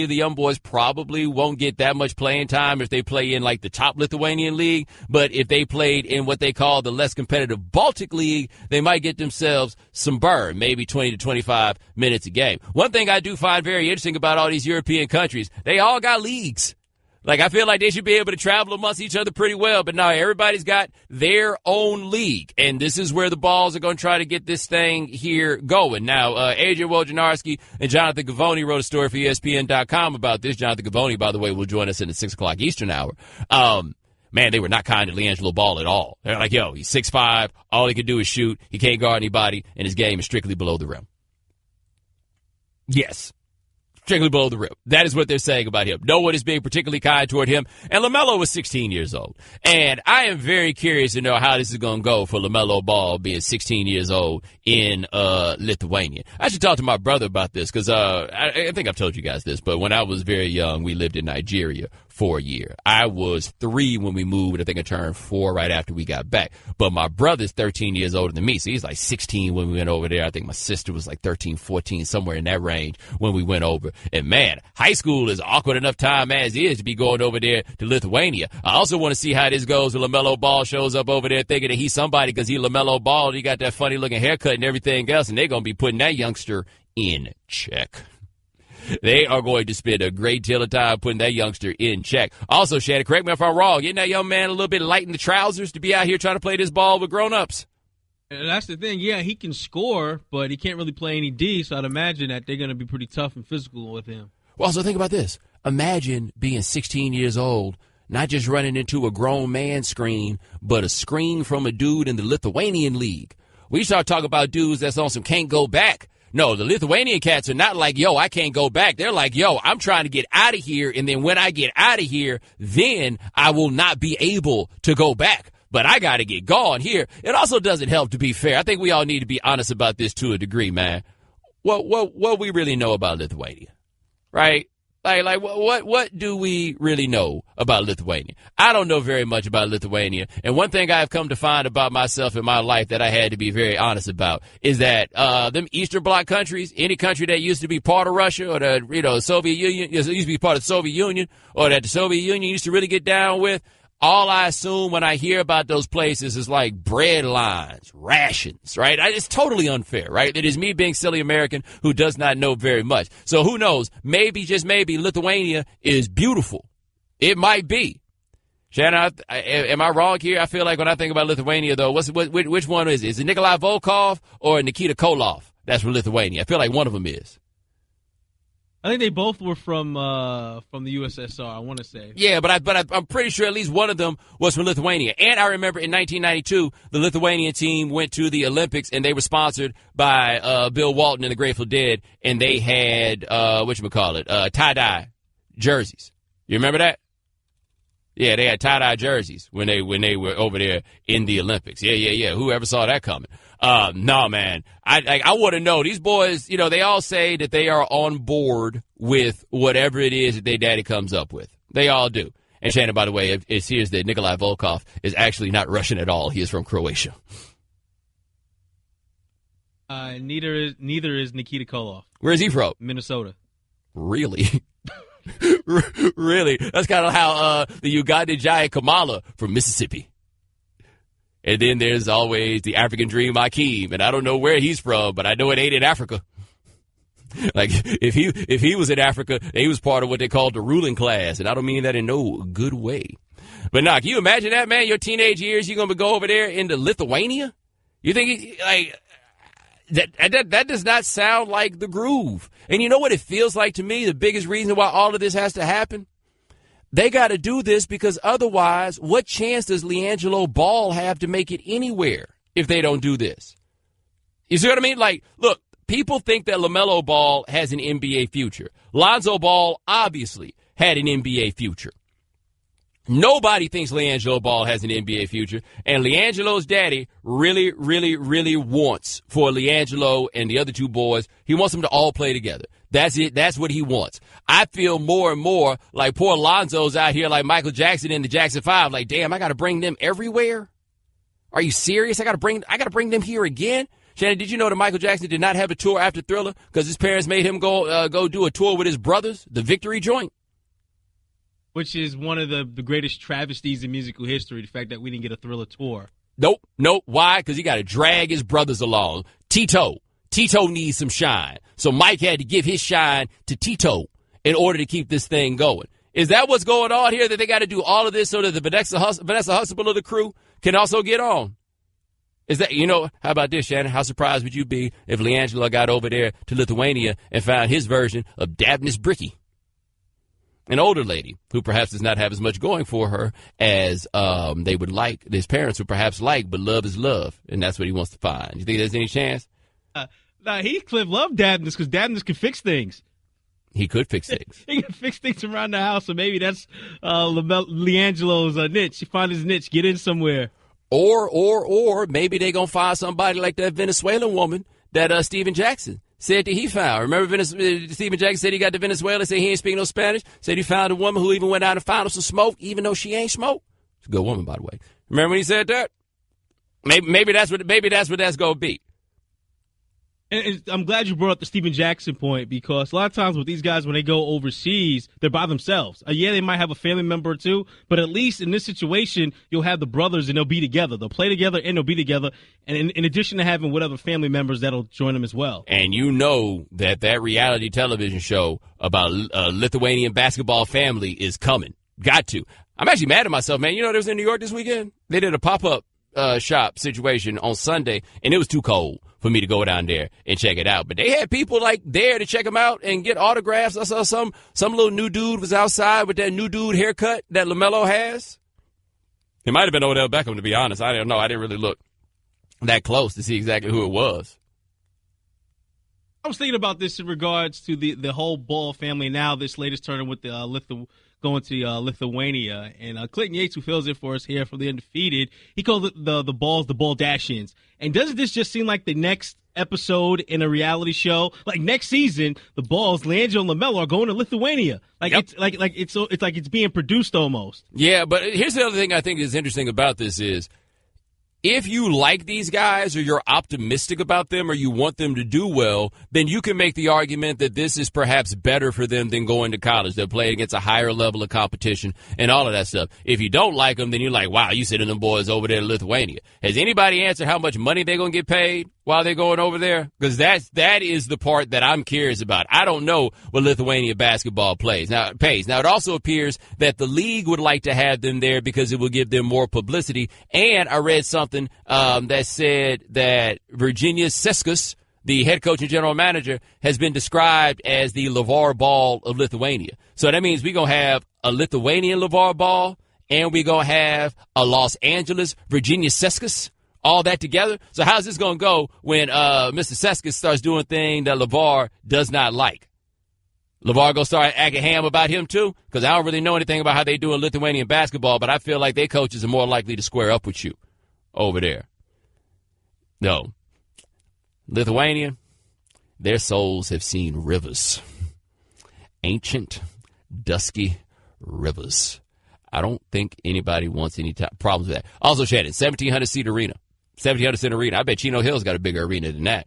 young boys probably won't get that much playing time if they play in like the top Lithuanian league. But if they played in what they call the less competitive Baltic League, they might get themselves some burn, maybe 20 to 25 minutes a game. One thing I do find very interesting about all these European countries, they all got leagues. Like, I feel like they should be able to travel amongst each other pretty well, but no, everybody's got their own league, and this is where the Balls are going to try to get this thing here going. Now, Adrian Wojnarowski and Jonathan Givony wrote a story for ESPN.com about this. Jonathan Givony, by the way, will join us in the 6 o'clock Eastern hour. Man, they were not kind to LiAngelo Ball at all. They're like, he's 6'5", all he can do is shoot, he can't guard anybody, and his game is strictly below the rim. Yes. Strictly below the rim. That is what they're saying about him. No one is being particularly kind toward him. And LaMelo was 16 years old. And I am very curious to know how this is going to go for LaMelo Ball being 16 years old in Lithuania. I should talk to my brother about this because I think I've told you guys this, but when I was very young, we lived in Nigeria for a year. I was 3 when we moved. I think I turned 4 right after we got back. But my brother's 13 years older than me, so he's like 16 when we went over there. I think my sister was like 13, 14, somewhere in that range when we went over. And, man, high school is awkward enough time as is to be going over there to Lithuania. I also want to see how this goes when LaMelo Ball shows up over there thinking that he's somebody because he LaMelo Ball. He got that funny-looking haircut and everything else, and they're going to be putting that youngster in check. They are going to spend a great deal of time putting that youngster in check. Also, Shannon, correct me if I'm wrong, getting that young man a little bit light in the trousers to be out here trying to play this ball with grown-ups. And that's the thing. Yeah, he can score, but he can't really play any D, so I'd imagine that they're going to be pretty tough and physical with him. Well, so think about this. Imagine being 16 years old, not just running into a grown man screen, but a screen from a dude in the Lithuanian league. We start talking about dudes that's on some can't go back. No, the Lithuanian cats are not like, yo, I can't go back. They're like, yo, I'm trying to get out of here, and then when I get out of here, then I will not be able to go back. But I got to get gone here. It also doesn't help, to be fair. I think we all need to be honest about this to a degree, man. What we really know about Lithuania, right? Like what do we really know about Lithuania? I don't know very much about Lithuania. And one thing I have come to find about myself in my life that I had to be very honest about is that them Eastern Bloc countries, any country that used to be part of Russia or the Soviet Union, used to be part of the Soviet Union, or that the Soviet Union used to really get down with, all I assume when I hear about those places is like bread lines, rations, right? It's totally unfair, right? It is me being silly American who does not know very much. So who knows? Maybe, just maybe, Lithuania is beautiful. It might be. Shannon, am I wrong here? I feel like when I think about Lithuania, though, which one is it? Is it Nikolai Volkov or Nikita Koloff? That's from Lithuania. I feel like one of them is. I think they both were from the USSR, I want to say. Yeah, but I'm pretty sure at least one of them was from Lithuania. And I remember in 1992, the Lithuanian team went to the Olympics, and they were sponsored by Bill Walton and the Grateful Dead, and they had, tie-dye jerseys. You remember that? Yeah, they had tie-dye jerseys when they were over there in the Olympics. Yeah. Whoever saw that coming? No, man. I want to know. These boys, they all say that they are on board with whatever it is that their daddy comes up with. They all do. And Shannon, by the way, it seems that Nikolai Volkov is actually not Russian at all. He is from Croatia. Neither is Nikita Koloff. Where is he from? Minnesota. Really? Really? That's kind of how the Ugandan giant Kamala from Mississippi. And then there's always the African Dream Akeem, and I don't know where he's from, but I know it ain't in Africa. Like if he was in Africa, he was part of what they called the ruling class, and I don't mean that in no good way. But now, can you imagine that, man? Your teenage years, you're gonna go over there into Lithuania? You think that does not sound like the groove. And you know what it feels like to me? The biggest reason why all of this has to happen? They got to do this because otherwise, what chance does LiAngelo Ball have to make it anywhere if they don't do this? You see what I mean? Like, look, people think that LaMelo Ball has an NBA future. Lonzo Ball obviously had an NBA future. Nobody thinks LiAngelo Ball has an NBA future, and LiAngelo's daddy really, really, really wants for LiAngelo and the other two boys, he wants them to all play together. That's it. That's what he wants. I feel more and more like poor Lonzo's out here like Michael Jackson in the Jackson 5. Like, damn, I got to bring them everywhere? Are you serious? I got to bring them here again? Shannon, did you know that Michael Jackson did not have a tour after Thriller because his parents made him go do a tour with his brothers, the Victory Joint? Which is one of the greatest travesties in musical history, the fact that we didn't get a Thriller tour. Nope. Why? Because he got to drag his brothers along. Tito needs some shine. So Mike had to give his shine to Tito in order to keep this thing going. Is that what's going on here, that they got to do all of this so that the Vanessa Hustle of the crew can also get on? Is that, how about this, Shannon? How surprised would you be if LiAngelo got over there to Lithuania and found his version of Dabnus Bricky? An older lady who perhaps does not have as much going for her as they would like, his parents would perhaps like, but love is love, and that's what he wants to find. You think there's any chance? Heathcliff loved Dabnus because Dabnus can fix things. He could fix things. He can fix things around the house, so maybe that's LiAngelo's niche. He find his niche, get in somewhere. Or maybe they going to find somebody like that Venezuelan woman that Steven Jackson said that he found. Remember Stephen Jackson said he got to Venezuela, said he ain't speaking no Spanish, said he found a woman who even went out and found him some smoke, even though she ain't smoke. It's a good woman, by the way. Remember when he said that? Maybe that's what that's going to be. And I'm glad you brought up the Stephen Jackson point, because a lot of times with these guys, when they go overseas, they're by themselves. Yeah, they might have a family member or two, but at least in this situation, you'll have the brothers and they'll be together. They'll play together and they'll be together. And in addition to having whatever family members that'll join them as well. And you know that reality television show about a Lithuanian basketball family is coming. Got to. I'm actually mad at myself, man. You know, there was in New York this weekend. They did a pop-up shop situation on Sunday, and it was too cold for me to go down there and check it out. But they had people like there to check them out and get autographs. I saw some little new dude was outside with that new dude haircut that LaMelo has. It might have been Odell Beckham, to be honest. I don't know. I didn't really look that close to see exactly who it was. I was thinking about this in regards to the whole Ball family now, this latest tournament with the going to Lithuania. And Clinton Yates, who fills in for us here from the Undefeated, he called it the Balls, the Ball-Dash-ins. And doesn't this just seem like the next episode in a reality show? Like next season, the Balls, LiAngelo and LaMelo, are going to Lithuania. Like yep. It's like it's being produced almost. Yeah, but here's the other thing I think is interesting about this is, if you like these guys or you're optimistic about them or you want them to do well, then you can make the argument that this is perhaps better for them than going to college. They'll play against a higher level of competition and all of that stuff. If you don't like them, then you're like, wow, you sending them boys over there to Lithuania. Has anybody answered how much money they're going to get paid while they're going over there? Because that is the part that I'm curious about. I don't know what Lithuania basketball pays. Now, it also appears that the league would like to have them there because it will give them more publicity. And I read something that said that Virginia Seskus, the head coach and general manager, has been described as the LeVar Ball of Lithuania. So that means we're going to have a Lithuanian LeVar Ball and we're going to have a Los Angeles Virginia Seskus, all that together. So how's this going to go when Mr. Seskus starts doing things that LeVar does not like? LeVar going to start acting ham about him too? Because I don't really know anything about how they do in Lithuanian basketball, but I feel like their coaches are more likely to square up with you over there. No. Lithuania, their souls have seen rivers. Ancient, dusky rivers. I don't think anybody wants any problems with that. Also, Shannon, 1,700-seat arena. 1,700-seat arena. I bet Chino Hill's got a bigger arena than that.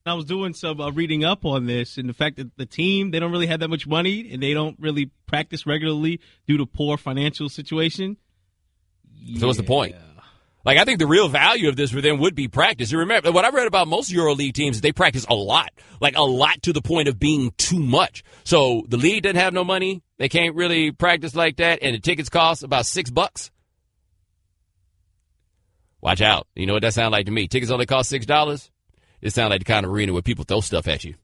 I was doing some reading up on this and the fact that the team, they don't really have that much money and they don't really practice regularly due to poor financial situation. So what's the point? Like, I think the real value of this for them would be practice. And remember, what I've read about most EuroLeague teams is they practice a lot. Like, a lot to the point of being too much. So the league doesn't have no money. They can't really practice like that. And the tickets cost about $6. Watch out. You know what that sounds like to me? Tickets only cost $6. It sounds like the kind of arena where people throw stuff at you.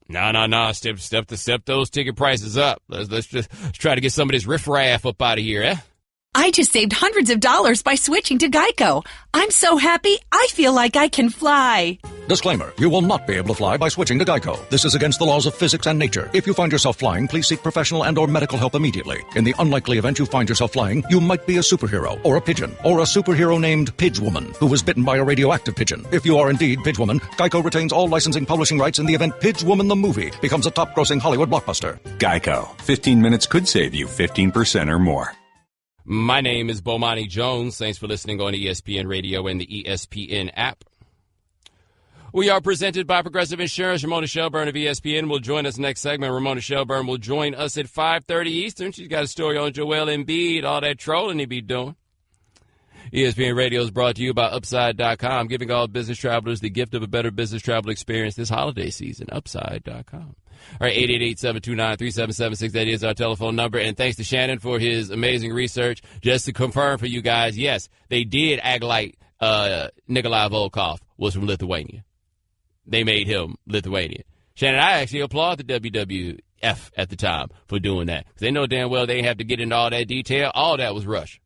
No. Step those ticket prices up. Let's try to get some of this riffraff up out of here, eh? I just saved hundreds of dollars by switching to Geico. I'm so happy, I feel like I can fly. Disclaimer, you will not be able to fly by switching to Geico. This is against the laws of physics and nature. If you find yourself flying, please seek professional and or medical help immediately. In the unlikely event you find yourself flying, you might be a superhero, or a pigeon, or a superhero named Pidgewoman, who was bitten by a radioactive pigeon. If you are indeed Pidgewoman, Geico retains all licensing publishing rights in the event Pidgewoman the movie becomes a top-grossing Hollywood blockbuster. Geico. 15 minutes could save you 15% or more. My name is Bomani Jones. Thanks for listening on ESPN Radio and the ESPN app. We are presented by Progressive Insurance. Ramona Shelburne of ESPN will join us next segment. Ramona Shelburne will join us at 5:30 Eastern. She's got a story on Joel Embiid, all that trolling he be doing. ESPN Radio is brought to you by Upside.com, giving all business travelers the gift of a better business travel experience this holiday season. Upside.com. All right, 888-729-3776. That is our telephone number. And thanks to Shannon for his amazing research. Just to confirm for you guys, yes, they did act like Nikolai Volkov was from Lithuania. They made him Lithuanian. Shannon, I actually applaud the WWF at the time for doing that. Because they know damn well they didn't have to get into all that detail. All that was Russia.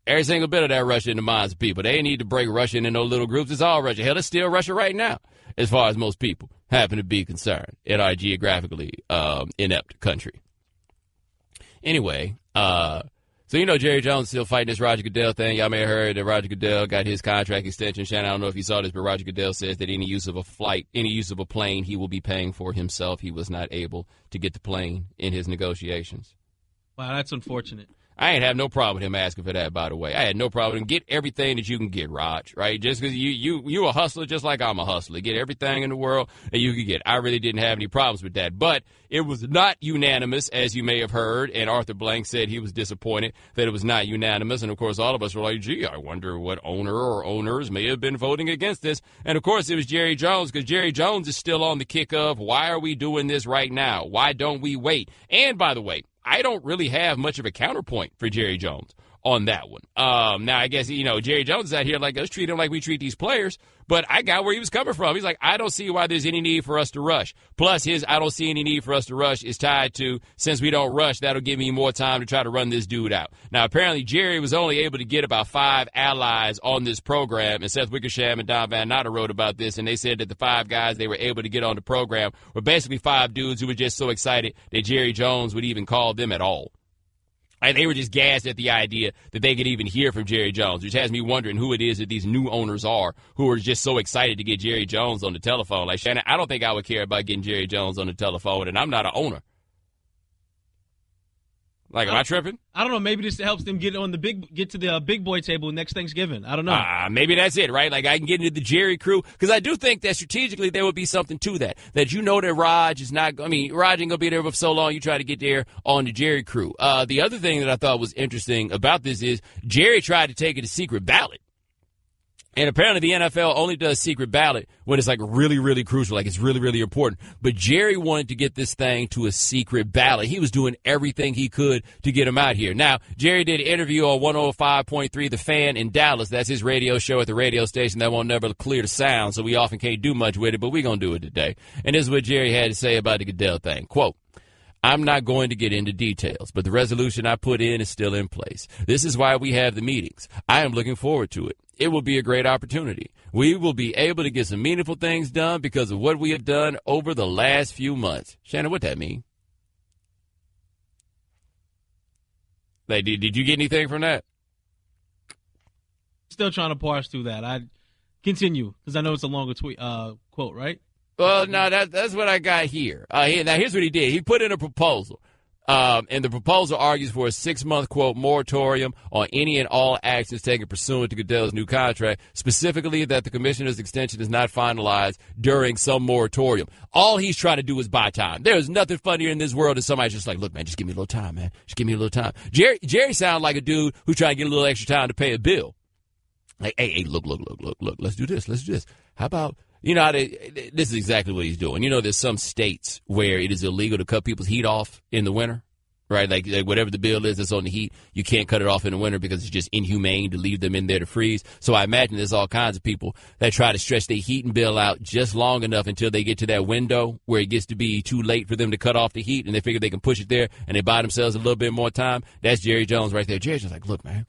Every single bit of that Russia in the minds of people. They need to break Russia into no little groups. It's all Russia. Hell, it's still Russia right now, as far as most people happen to be concerned in our geographically inept country. Anyway, so So, Jerry Jones is still fighting this Roger Goodell thing. Y'all may have heard that Roger Goodell got his contract extension. Shannon, I don't know if you saw this, but Roger Goodell says that any use of a flight, any use of a plane, he will be paying for himself. He was not able to get the plane in his negotiations. Wow, that's unfortunate. I ain't have no problem with him asking for that, by the way. I had no problem with him. Get everything that you can get, Raj, right? Just because you a hustler just like I'm a hustler. Get everything in the world that you can get. I really didn't have any problems with that. But it was not unanimous, as you may have heard, and Arthur Blank said he was disappointed that it was not unanimous. And, of course, all of us were like, gee, I wonder what owner or owners may have been voting against this. And, of course, it was Jerry Jones, because Jerry Jones is still on the kick of, why are we doing this right now? Why don't we wait? And, by the way, I don't really have much of a counterpoint for Jerry Jones on that one. Now, I guess, Jerry Jones is out here like, let's treat him like we treat these players. But I got where he was coming from. He's like, I don't see why there's any need for us to rush. Plus, his I don't see any need for us to rush is tied to, since we don't rush, that'll give me more time to try to run this dude out. Now, apparently, Jerry was only able to get about 5 allies on this program, and Seth Wickersham and Don Van Natta wrote about this, and they said that the 5 guys they were able to get on the program were basically 5 dudes who were just so excited that Jerry Jones would even call them at all. And they were just gassed at the idea that they could even hear from Jerry Jones, which has me wondering who it is that these new owners are who are just so excited to get Jerry Jones on the telephone. Like, Shannon, I don't think I would care about getting Jerry Jones on the telephone, and I'm not an owner. Like, am I tripping? I don't know. Maybe this helps them get to the big boy table next Thanksgiving. I don't know. Maybe that's it, right? Like, I can get into the Jerry crew. Because I do think that strategically there would be something to that. That that Raj is not – Raj ain't going to be there for so long. You try to get there on the Jerry crew. The other thing that I thought was interesting about this is Jerry tried to take it a secret ballot. And apparently the NFL only does secret ballot when it's like really, really crucial, like it's really, really important. But Jerry wanted to get this thing to a secret ballot. He was doing everything he could to get him out here. Now, Jerry did an interview on 105.3 The Fan in Dallas. That's his radio show at the radio station that won't never clear the sound, so we often can't do much with it, but we're going to do it today. And this is what Jerry had to say about the Goodell thing. Quote, I'm not going to get into details, but the resolution I put in is still in place. This is why we have the meetings. I am looking forward to it. It will be a great opportunity. We will be able to get some meaningful things done because of what we have done over the last few months. Shannon, what that mean? Like, did you get anything from that? Still trying to parse through that. I continue because I know it's a longer quote, right? Well, no, that's what I got here. Now, here's what he did. He put in a proposal. And the proposal argues for a 6-month, quote, moratorium on any and all actions taken pursuant to Goodell's new contract, specifically that the commissioner's extension is not finalized during some moratorium. All he's trying to do is buy time. There's nothing funnier in this world than somebody just like, look, man, just give me a little time, man. Just give me a little time. Jerry sounds like a dude who's trying to get a little extra time to pay a bill. Like, hey, look, let's do this. How about... this is exactly what he's doing. There's some states where it is illegal to cut people's heat off in the winter, right? Like whatever the bill is that's on the heat, you can't cut it off in the winter because it's just inhumane to leave them in there to freeze. So I imagine there's all kinds of people that try to stretch their heating bill out just long enough until they get to that window where it gets to be too late for them to cut off the heat, and they figure they can push it there, and they buy themselves a little bit more time. That's Jerry Jones right there. Jerry's just like, look, man,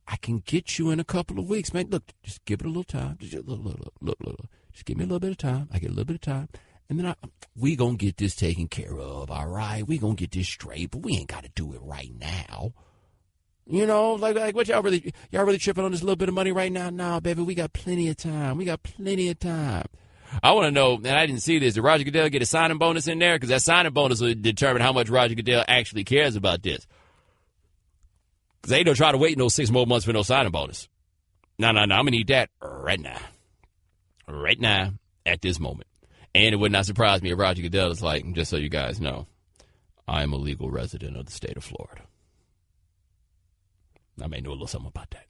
I can get you in a couple of weeks, man. Look, just give it a little time. Just look. Just give me a little bit of time. I get a little bit of time. And then we going to get this taken care of, all right? We going to get this straight, but we ain't got to do it right now. Like what y'all really tripping on this little bit of money right now? Nah, baby, we got plenty of time. I want to know, and I didn't see this, did Roger Goodell get a signing bonus in there? Because that signing bonus will determine how much Roger Goodell actually cares about this. Because they don't try to wait no 6 more months for no signing bonus. No, I'm going to need that right now. Right now, at this moment. And it would not surprise me if Roger Goodell is like, just so you guys know, I am a legal resident of the state of Florida. I may know a little something about that.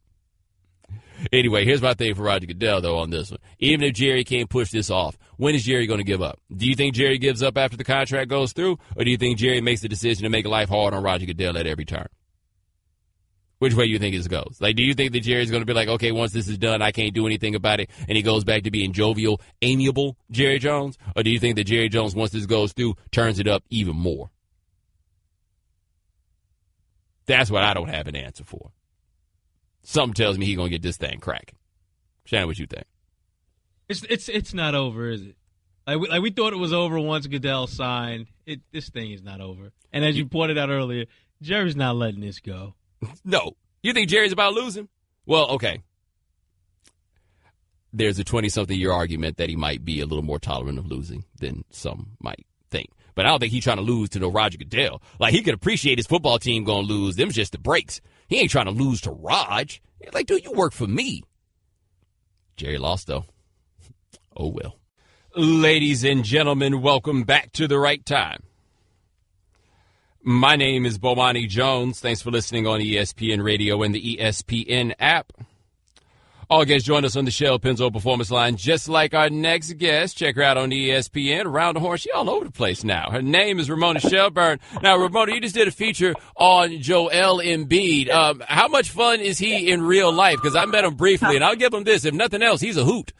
Anyway, here's my thing for Roger Goodell, though, on this one. Even if Jerry can't push this off, when is Jerry going to give up? Do you think Jerry gives up after the contract goes through? Or do you think Jerry makes the decision to make life hard on Roger Goodell at every turn? Which way do you think this goes? Like, do you think that Jerry's going to be like, okay, once this is done, I can't do anything about it, and he goes back to being jovial, amiable Jerry Jones? Or do you think that Jerry Jones, once this goes through, turns it up even more? That's what I don't have an answer for. Something tells me he's going to get this thing cracking. Shannon, what you think? It's not over, is it? Like we thought it was over once Goodell signed. This thing is not over. And as you pointed out earlier, Jerry's not letting this go. No. You think Jerry's about losing? Well, okay. There's a 20-something-year argument that he might be a little more tolerant of losing than some might think. But I don't think he's trying to lose to no Roger Goodell. Like, he could appreciate his football team going to lose. Them's just the breaks. He ain't trying to lose to Raj. Like, dude, you work for me. Jerry lost, though. Oh, well. Ladies and gentlemen, welcome back to The Right Time. My name is Bomani Jones. Thanks for listening on ESPN Radio and the ESPN app. All guests join us on the Shell Pennzoil Performance Line, just like our next guest. Check her out on ESPN. Around the horn, she all over the place now. Her name is Ramona Shelburne. Now, Ramona, you just did a feature on Joel Embiid. How much fun is he in real life? Because I met him briefly, and I'll give him this. If nothing else, he's a hoot.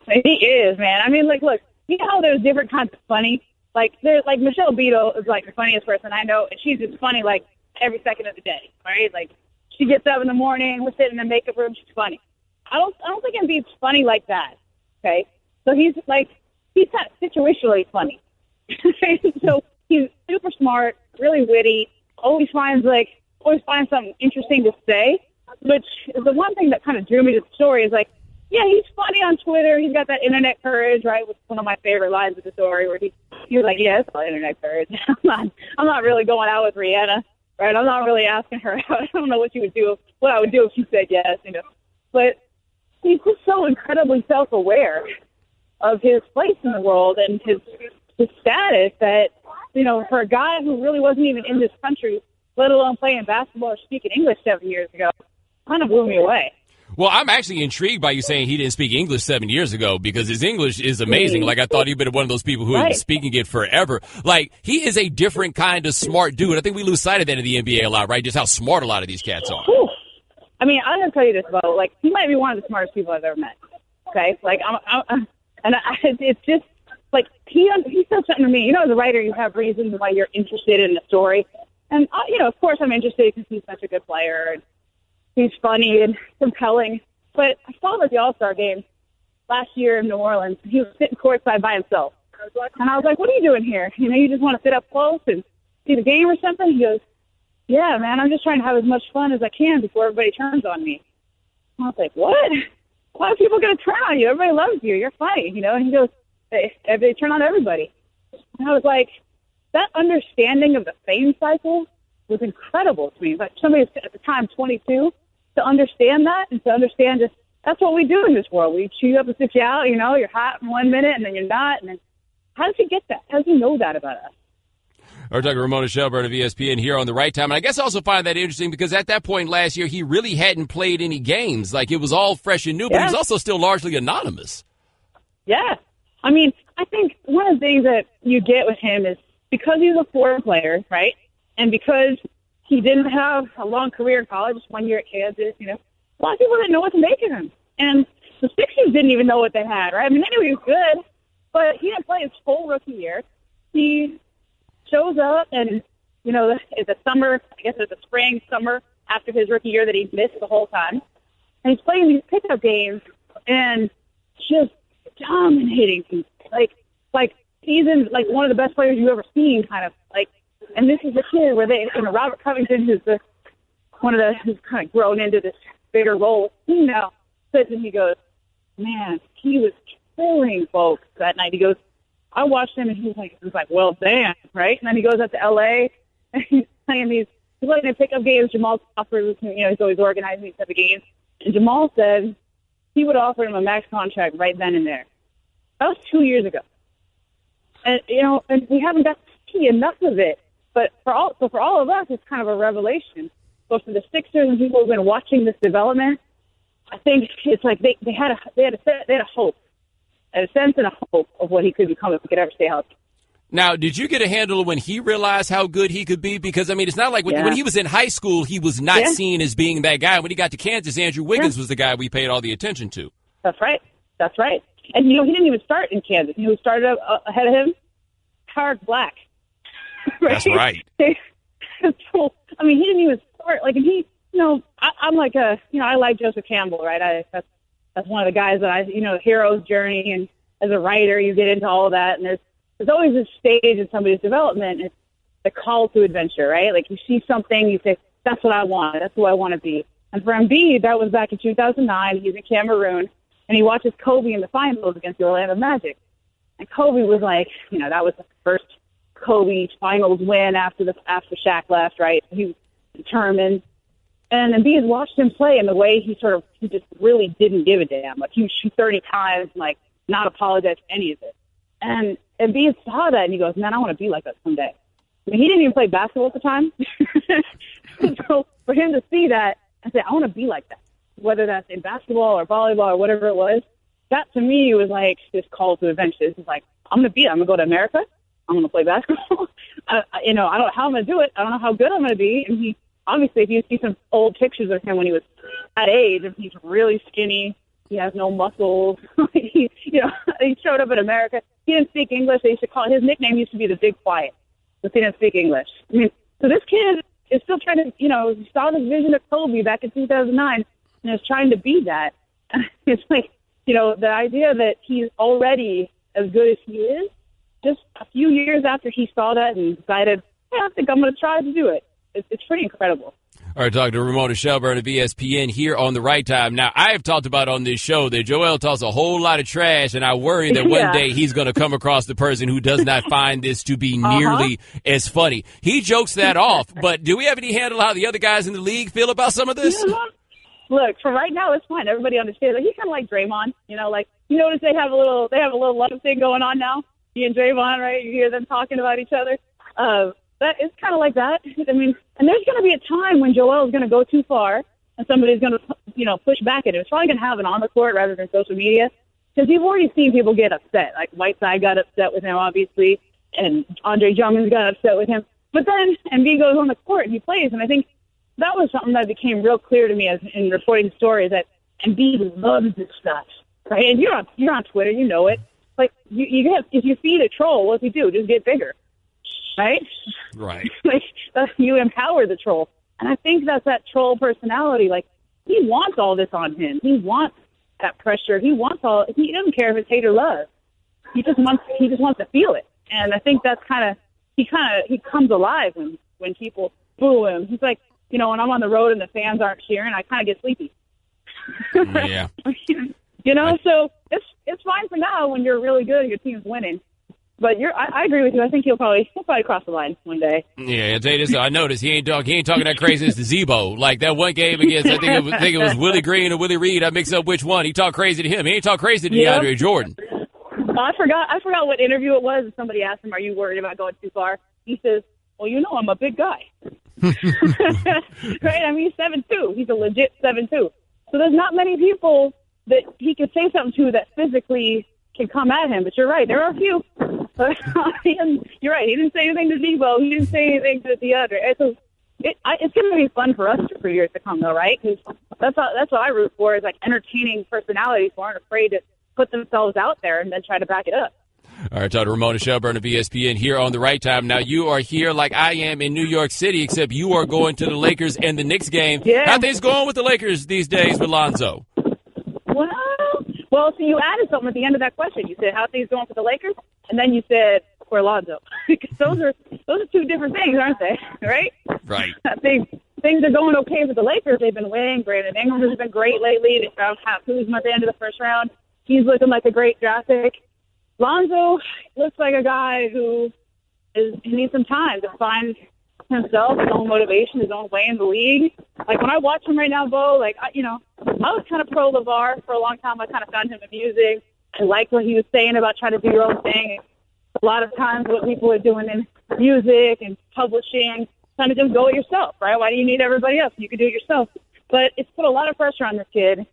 He is, man. I mean, like, look, you know how there's different kinds of funny? Like, there's, like, Michelle Beadle is, like, the funniest person I know, and she's just funny, like, every second of the day, right? Like, she gets up in the morning, we're sitting in the makeup room, she's funny. I don't think Embiid's funny like that, okay? So he's kind of situationally funny. So he's super smart, really witty, always finds something interesting to say, which is the one thing that kind of drew me to the story is, like, yeah, he's funny on Twitter. He's got that internet courage, right? Which is one of my favorite lines of the story where he was like, yeah, it's all internet courage. I'm not really going out with Rihanna, right? I'm not really asking her out. I don't know what I would do if she said yes, you know. But he's just so incredibly self-aware of his place in the world and his status that, you know, for a guy who really wasn't even in this country, let alone playing basketball or speaking English 7 years ago, kind of blew me away. Well, I'm actually intrigued by you saying he didn't speak English 7 years ago because his English is amazing. Like, I thought he'd been one of those people who had been speaking it forever. Like, he is a different kind of smart dude. I think we lose sight of that in the NBA a lot, right? Just how smart a lot of these cats are. Whew. I mean, I'm going to tell you this, Bo. Like, he might be one of the smartest people I've ever met. Okay? Like, it's just, like, he said something to me. You know, as a writer, you have reasons why you're interested in the story. And, you know, of course I'm interested because he's such a good player and he's funny and compelling. But I saw him at the All-Star game last year in New Orleans. He was sitting courtside by himself. And I was like, what are you doing here? You know, you just want to sit up close and see the game or something? He goes, yeah, man, I'm just trying to have as much fun as I can before everybody turns on me. I was like, what? Why are people going to turn on you? Everybody loves you. You're funny, you know? And he goes, they turn on everybody. And I was like, that understanding of the fame cycle was incredible to me. Like, somebody at the time 22, to understand that and to understand just that's what we do in this world. We chew you up and sit you out, you know, you're hot in 1 minute and then you're not. And then how does he get that? How does he know that about us? Our talking Ramona Shelburne of ESPN here on The Right Time. And I guess I also find that interesting because at that point last year, he really hadn't played any games. Like, it was all fresh and new, but he was also still largely anonymous. Yeah. I mean, I think one of the things that you get with him is because he's a foreign player, right, and because he didn't have a long career in college, 1 year at Kansas, you know, a lot of people didn't know what to make of him. And the Sixers didn't even know what they had, right? I mean, they knew he was good, but he didn't play his full rookie year. He shows up and, you know, it's a summer, I guess it's a spring, summer after his rookie year that he missed the whole time. And he's playing these pickup games and just dominating people. Like he's in, like, one of the best players you've ever seen, kind of, like, and this is the kid where they, you know, Robert Covington, who's who's kind of grown into this bigger role, he now sits and he goes, man, he was killing folks that night. He goes, I watched him and he was like, well, damn, right? And then he goes up to L.A. and he's playing these pickup games. Jamal offers, you know, he's always organizing these type of games. And Jamal said he would offer him a max contract right then and there. That was 2 years ago. And, you know, and we haven't got to see enough of it. But for all of us, it's kind of a revelation. But for the Sixers and people who've been watching this development, I think it's like they had a hope, a sense and a hope of what he could become if he could ever stay healthy. Now, did you get a handle of when he realized how good he could be? Because, I mean, it's not like when he was in high school, he was not seen as being that guy. When he got to Kansas, Andrew Wiggins was the guy we paid all the attention to. That's right. And, you know, he didn't even start in Kansas. You know who started ahead of him? Tarek Black. Right? That's right. So, I mean, he didn't even start. Like, and he, you know, I'm like I like Joseph Campbell, right? That's one of the guys that hero's journey. And as a writer, you get into all of that. And there's always a stage in somebody's development. It's the call to adventure, right? Like, you see something, you say, that's what I want. That's who I want to be. And for Embiid, that was back in 2009. He's in Cameroon, and he watches Kobe in the finals against the Orlando Magic. And Kobe was like, that was the first Kobe finals win after Shaq left, right? He was determined. And Embiid watched him play, and the way he just really didn't give a damn. Like, he would shoot 30 times, like, not apologize for any of it. And Embiid saw that, and he goes, man, I want to be like that someday. I mean, he didn't even play basketball at the time. So for him to see that and say, I want to be like that, whether that's in basketball or volleyball or whatever it was, that to me was like this call to adventure. It's like, I'm going to go to America. I'm going to play basketball. I don't know how I'm going to do it. I don't know how good I'm going to be. And he, obviously, if you see some old pictures of him when he was that age, he's really skinny. He has no muscles. He showed up in America. He didn't speak English. They used to call his nickname used to be the Big Quiet, because he didn't speak English. I mean, so this kid is still trying to, he saw this vision of Kobe back in 2009 and is trying to be that. It's like, the idea that he's already as good as he is, just a few years after he saw that and decided, I think I'm going to try to do it. It's pretty incredible. All right, talking to Ramona Shelburne of ESPN here on The Right Time. Now, I have talked about on this show that Joel talks a whole lot of trash, and I worry that one day he's going to come across the person who does not find this to be nearly as funny. He jokes that off, but do we have any handle how the other guys in the league feel about some of this? Look, for right now, it's fine. Everybody understands. Like, he's kind of like Draymond. You notice they have a little love thing going on now. He and Draymond, right? You hear them talking about each other. That it's kind of like that. I mean, and there's going to be a time when Joel is going to go too far, and somebody's going to, push back at it. It's probably going to happen on the court rather than social media, because you've already seen people get upset. Like Whiteside got upset with him, obviously, and Andre Drummond got upset with him. But then Embiid goes on the court and he plays, and I think that was something that became real clear to me as in reporting the story, that Embiid loves this stuff, right? And you're on Twitter, you know it. Like if you feed a troll, what does he do? Just get bigger. Right? Right. Like, you empower the troll. And I think that's that troll personality. Like, he wants all this on him. He wants that pressure. He doesn't care if it's hate or love. He just wants to feel it. And I think that's he comes alive when people boo him. He's like, when I'm on the road and the fans aren't cheering, I kind of get sleepy. Yeah. So it's fine for now when you're really good and your team's winning. But I agree with you. I think he'll probably cross the line one day. Yeah, I'll tell you this. I noticed he ain't talking that crazy as the Zebo. Like that one game against, I think it was Willie Green or Willie Reed. I mixed up which one. He talked crazy to him. He ain't talk crazy to DeAndre Jordan. I forgot what interview it was. Somebody asked him, "Are you worried about going too far?" He says, "Well, I'm a big guy." Right? I mean, he's 7'2". He's a legit 7'2". So there's not many people that he could say something to that physically can come at him. But you're right. There are a few. You're right. He didn't say anything to Debo. He didn't say anything to the other. It's going to be fun for us for years to come, though, right? Because that's what I root for, is like entertaining personalities who aren't afraid to put themselves out there and then try to back it up. All right, talking to Ramona Shelburne of ESPN here on The Right Time. Now, you are here like I am in New York City, except you are going to the Lakers and the Knicks game. Yeah. How things going with the Lakers these days with Lonzo? Well, so you added something at the end of that question. You said, how things going for the Lakers? And then you said, for Lonzo. Because those are two different things, aren't they? Right? Right. I think things are going okay for the Lakers. They've been winning. Brandon Ingram has been great lately. They found Kuzma at the end of the first round. He's looking like a great draft pick. Lonzo looks like a guy who needs some time to find himself, his own motivation, his own way in the league. Like, when I watch him right now, Bo, I was kind of pro LeVar for a long time. I kind of found him amusing. I liked what he was saying about trying to do your own thing. A lot of times what people are doing in music and publishing, trying to just go it yourself, right? Why do you need everybody else? You can do it yourself. But it's put a lot of pressure on this kid,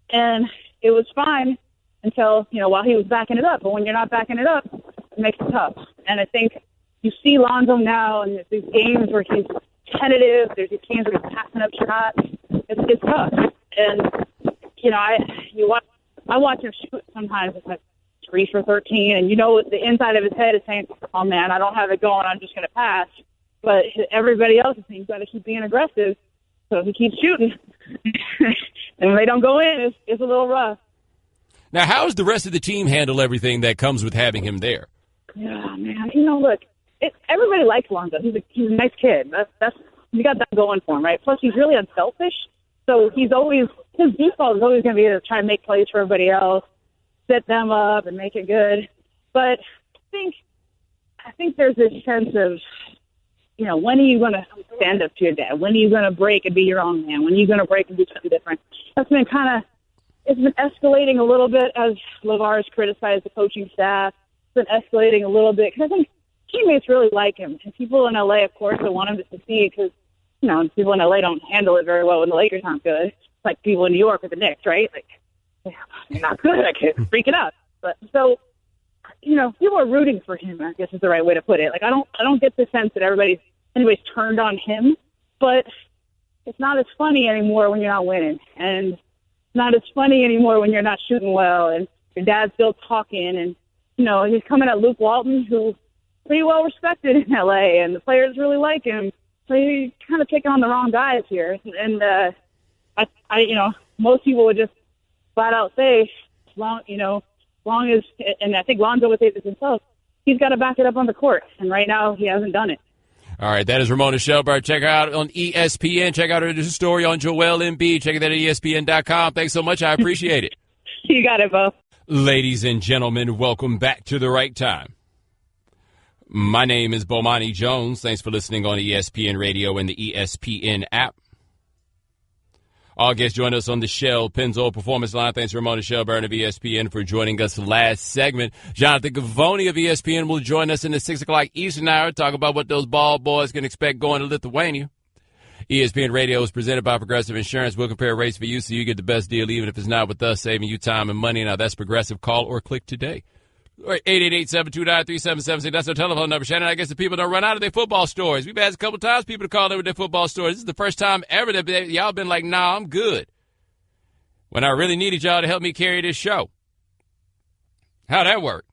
and it was fine until, while he was backing it up. But when you're not backing it up, it makes it tough. And I think you see Lonzo now, and there's these games where he's tentative. There's these games where he's passing up shots. It's tough. And, I watch him shoot sometimes. It's like 3 for 13, and the inside of his head is saying, "Oh man, I don't have it going. I'm just going to pass." But everybody else is saying, "You've got to keep being aggressive." So if he keeps shooting, and when they don't go in, it's a little rough. Now, how does the rest of the team handle everything that comes with having him there? Yeah, man. Look, everybody likes Lonzo. He's a nice kid. That's got that going for him, right? Plus, he's really unselfish. So his default is always going to be to try to make plays for everybody else, set them up, and make it good. But I think there's this sense of, when are you going to stand up to your dad? When are you going to break and be your own man? When are you going to break and do something different? That's been it's been escalating a little bit as LeVar has criticized the coaching staff. It's been escalating a little bit because I think teammates really like him. And people in L.A., of course, they want him to succeed because, people in L.A. don't handle it very well when the Lakers aren't good. Like people in New York with the Knicks, right? Like, they're not good. I can't freak it out. But so, people are rooting for him, I guess is the right way to put it. Like, I don't get the sense that anybody's turned on him, but it's not as funny anymore when you're not winning. And it's not as funny anymore when you're not shooting well and your dad's still talking. And, he's coming at Luke Walton, who's pretty well respected in L.A., and the players really like him. So you're kind of picking on the wrong guys here. And, most people would just flat out say, long as, and I think Lonzo would say this himself, he's got to back it up on the court. And right now he hasn't done it. All right, that is Ramona Shelburne. Check her out on ESPN. Check out her story on Joel Embiid. Check it out at ESPN.com. Thanks so much. I appreciate it. You got it, Bo. Ladies and gentlemen, welcome back to The Right Time. My name is Bomani Jones. Thanks for listening on ESPN Radio and the ESPN app. All guests join us on the Shell Pennzoil Performance Line. Thanks to Ramona Shelburne of ESPN for joining us last segment. Jonathan Givony of ESPN will join us in the 6 o'clock Eastern hour to talk about what those ball boys can expect going to Lithuania. ESPN Radio is presented by Progressive Insurance. We'll compare rates for you so you get the best deal, even if it's not with us, saving you time and money. Now, that's Progressive. Call or click today. 888-729-3776. That's our telephone number. Shannon, I guess the people don't run out of their football stories. We've asked a couple times people to call in with their football stories. This is the first time ever that y'all been like, nah, I'm good, when I really needed y'all to help me carry this show. How'd that work?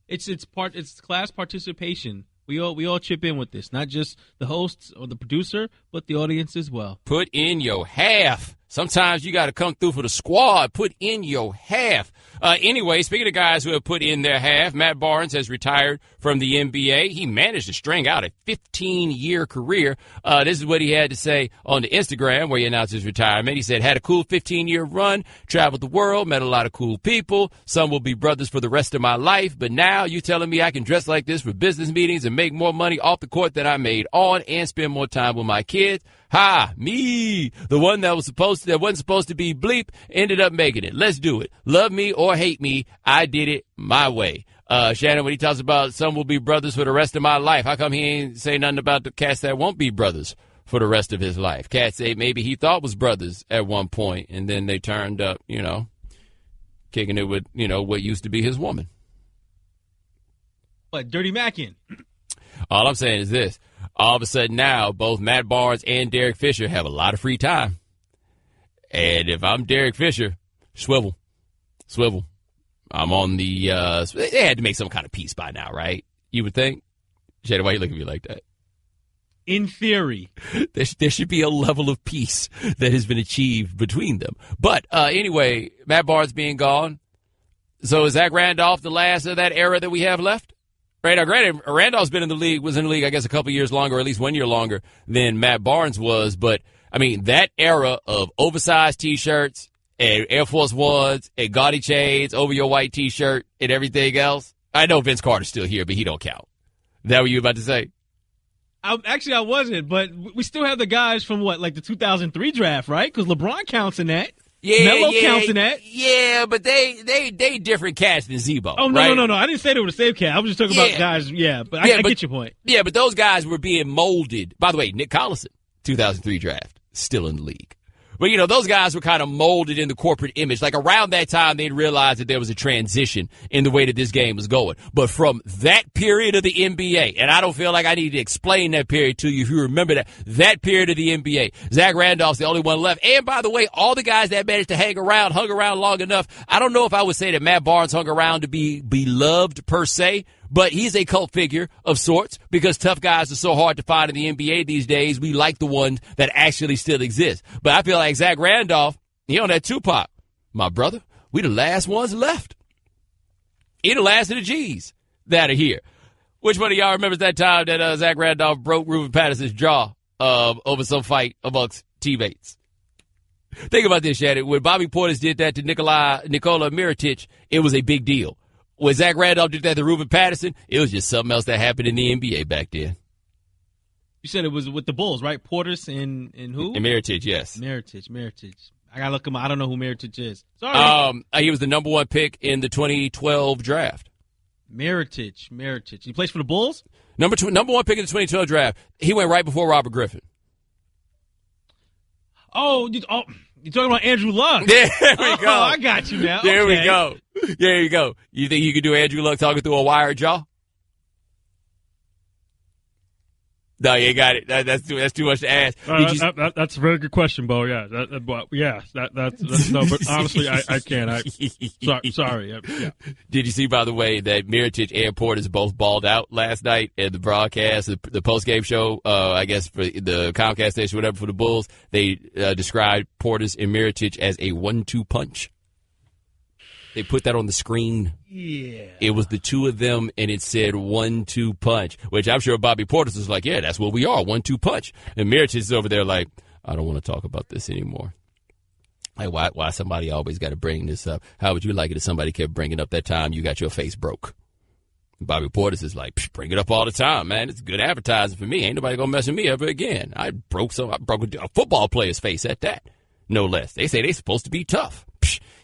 It's class participation. We all chip in with this, not just the hosts or the producer, but the audience as well. Put in your half. Sometimes you got to come through for the squad. Put in your half. Anyway, speaking of guys who have put in their half, Matt Barnes has retired from the NBA. He managed to string out a 15-year career. This is what he had to say on the Instagram where he announced his retirement. He said, had a cool 15-year run, traveled the world, met a lot of cool people. Some will be brothers for the rest of my life. But now you telling me I can dress like this for business meetings and make more money off the court than I made on and spend more time with my kids? Ha, me, the one that wasn't supposed to be bleep, ended up making it. Let's do it. Love me or hate me, I did it my way. Shannon, when he talks about some will be brothers for the rest of my life, how come he ain't say nothing about the cats that won't be brothers for the rest of his life? Cats say maybe he thought was brothers at one point, and then they turned up, kicking it with, what used to be his woman. What, Dirty Mackin? All I'm saying is this. All of a sudden now, both Matt Barnes and Derek Fisher have a lot of free time. And if I'm Derek Fisher, swivel. I'm on the they had to make some kind of peace by now, right? You would think? Shannon, why are you looking at me like that? In theory. There should be a level of peace that has been achieved between them. But anyway, Matt Barnes being gone. So is Zach Randolph the last of that era that we have left? Right, now, granted, Randolph's was in the league, I guess, a couple years longer, or at least 1 year longer than Matt Barnes was. But, I mean, that era of oversized T-shirts and Air Force Ones and gaudy chains over your white T-shirt and everything else. I know Vince Carter's still here, but he don't count. Is that what you were about to say? I wasn't, but we still have the guys from, the 2003 draft, right? Because LeBron counts in that. Melo counts in that. Yeah, but they different cats than Zebo. Oh, no, right? no. I didn't say they were the same cat. I was just talking about guys, but I get your point. Yeah, but those guys were being molded. By the way, Nick Collison, 2003 draft, still in the league. But, those guys were kind of molded in the corporate image. Like, around that time, they'd realized that there was a transition in the way that this game was going. But from that period of the NBA, and I don't feel like I need to explain that period to you if you remember that period of the NBA, Zach Randolph's the only one left. And, by the way, all the guys that managed to hung around long enough, I don't know if I would say that Matt Barnes hung around to be beloved per se, but he's a cult figure of sorts because tough guys are so hard to find in the NBA these days. We like the ones that actually still exist. But I feel like Zach Randolph, he on that Tupac. My brother, we the last ones left. He the last of the G's that are here. Which one of y'all remembers that time that Zach Randolph broke Ruben Patterson's jaw over some fight amongst teammates. Think about this, Shannon. When Bobby Portis did that to Nikola Mirotic, it was a big deal. When Zach Randolph did that to Ruben Patterson, it was just something else that happened in the NBA back then. You said it was with the Bulls, right? Portis and who? And Mirotic, yes. Mirotic. I gotta look him up. I don't know who Mirotic is. Sorry. He was the number 1 pick in the 2012 draft. Mirotic. He plays for the Bulls? Number 1 pick in the 2012 draft. He went right before Robert Griffin. You're talking about Andrew Luck. There we go. I got you now. There okay. we go. There you go. You think you could do Andrew Luck talking through a wire jaw? No, you got it. That's too much to ask. That's a very good question, Bo. Yeah, that's no. But honestly, I can't. Sorry. Yeah. Did you see, by the way, that Mirotic and Portis both balled out last night at the broadcast, the post-game show? I guess for the Comcast station, whatever, for the Bulls, they described Portis and Mirotic as a 1-2 punch. They put that on the screen. Yeah. It was the two of them, and it said 1-2 punch, which I'm sure Bobby Portis was like, yeah, that's what we are, 1-2 punch. And Mirotic is over there like, I don't want to talk about this anymore. Like, why somebody always got to bring this up? How would you like it if somebody kept bringing up that time you got your face broke? And Bobby Portis is like, bring it up all the time, man. It's good advertising for me. Ain't nobody going to mess with me ever again. I broke a football player's face at that, no less. They say they supposed to be tough.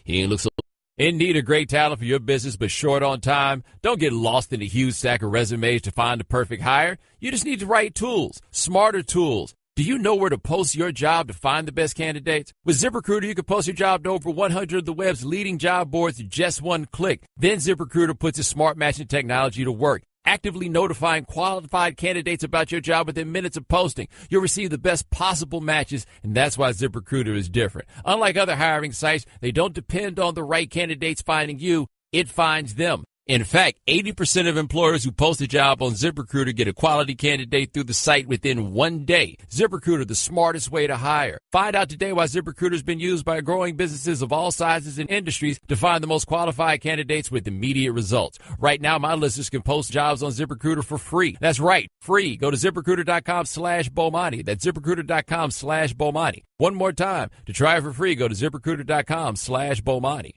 He ain't look so. In need of great talent for your business, but short on time? Don't get lost in a huge stack of resumes to find the perfect hire. You just need the right tools, smarter tools. Do you know where to post your job to find the best candidates? With ZipRecruiter, you can post your job to over 100 of the web's leading job boards in just one click. Then ZipRecruiter puts its smart matching technology to work, actively notifying qualified candidates about your job within minutes of posting. You'll receive the best possible matches, and that's why ZipRecruiter is different. Unlike other hiring sites, they don't depend on the right candidates finding you. It finds them. In fact, 80% of employers who post a job on ZipRecruiter get a quality candidate through the site within 1 day. ZipRecruiter, the smartest way to hire. Find out today why ZipRecruiter has been used by growing businesses of all sizes and industries to find the most qualified candidates with immediate results. Right now, my listeners can post jobs on ZipRecruiter for free. That's right, free. Go to ZipRecruiter.com/Bomani. That's ZipRecruiter.com/Bomani. One more time. To try it for free, go to ZipRecruiter.com/Bomani.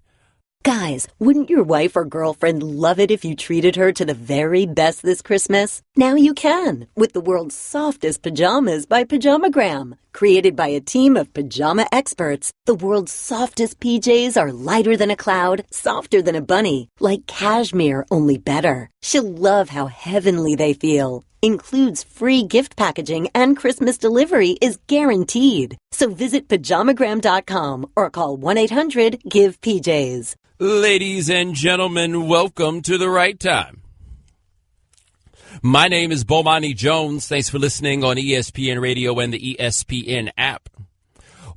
Guys, wouldn't your wife or girlfriend love it if you treated her to the very best this Christmas? Now you can, with the world's softest pajamas by Pajamagram. Created by a team of pajama experts, the world's softest PJs are lighter than a cloud, softer than a bunny, like cashmere, only better. She'll love how heavenly they feel. Includes free gift packaging and Christmas delivery is guaranteed. So visit pajamagram.com or call 1-800-GIVE-PJs. Ladies and gentlemen, welcome to The Right Time. My name is Bomani Jones. Thanks for listening on ESPN Radio and the ESPN app.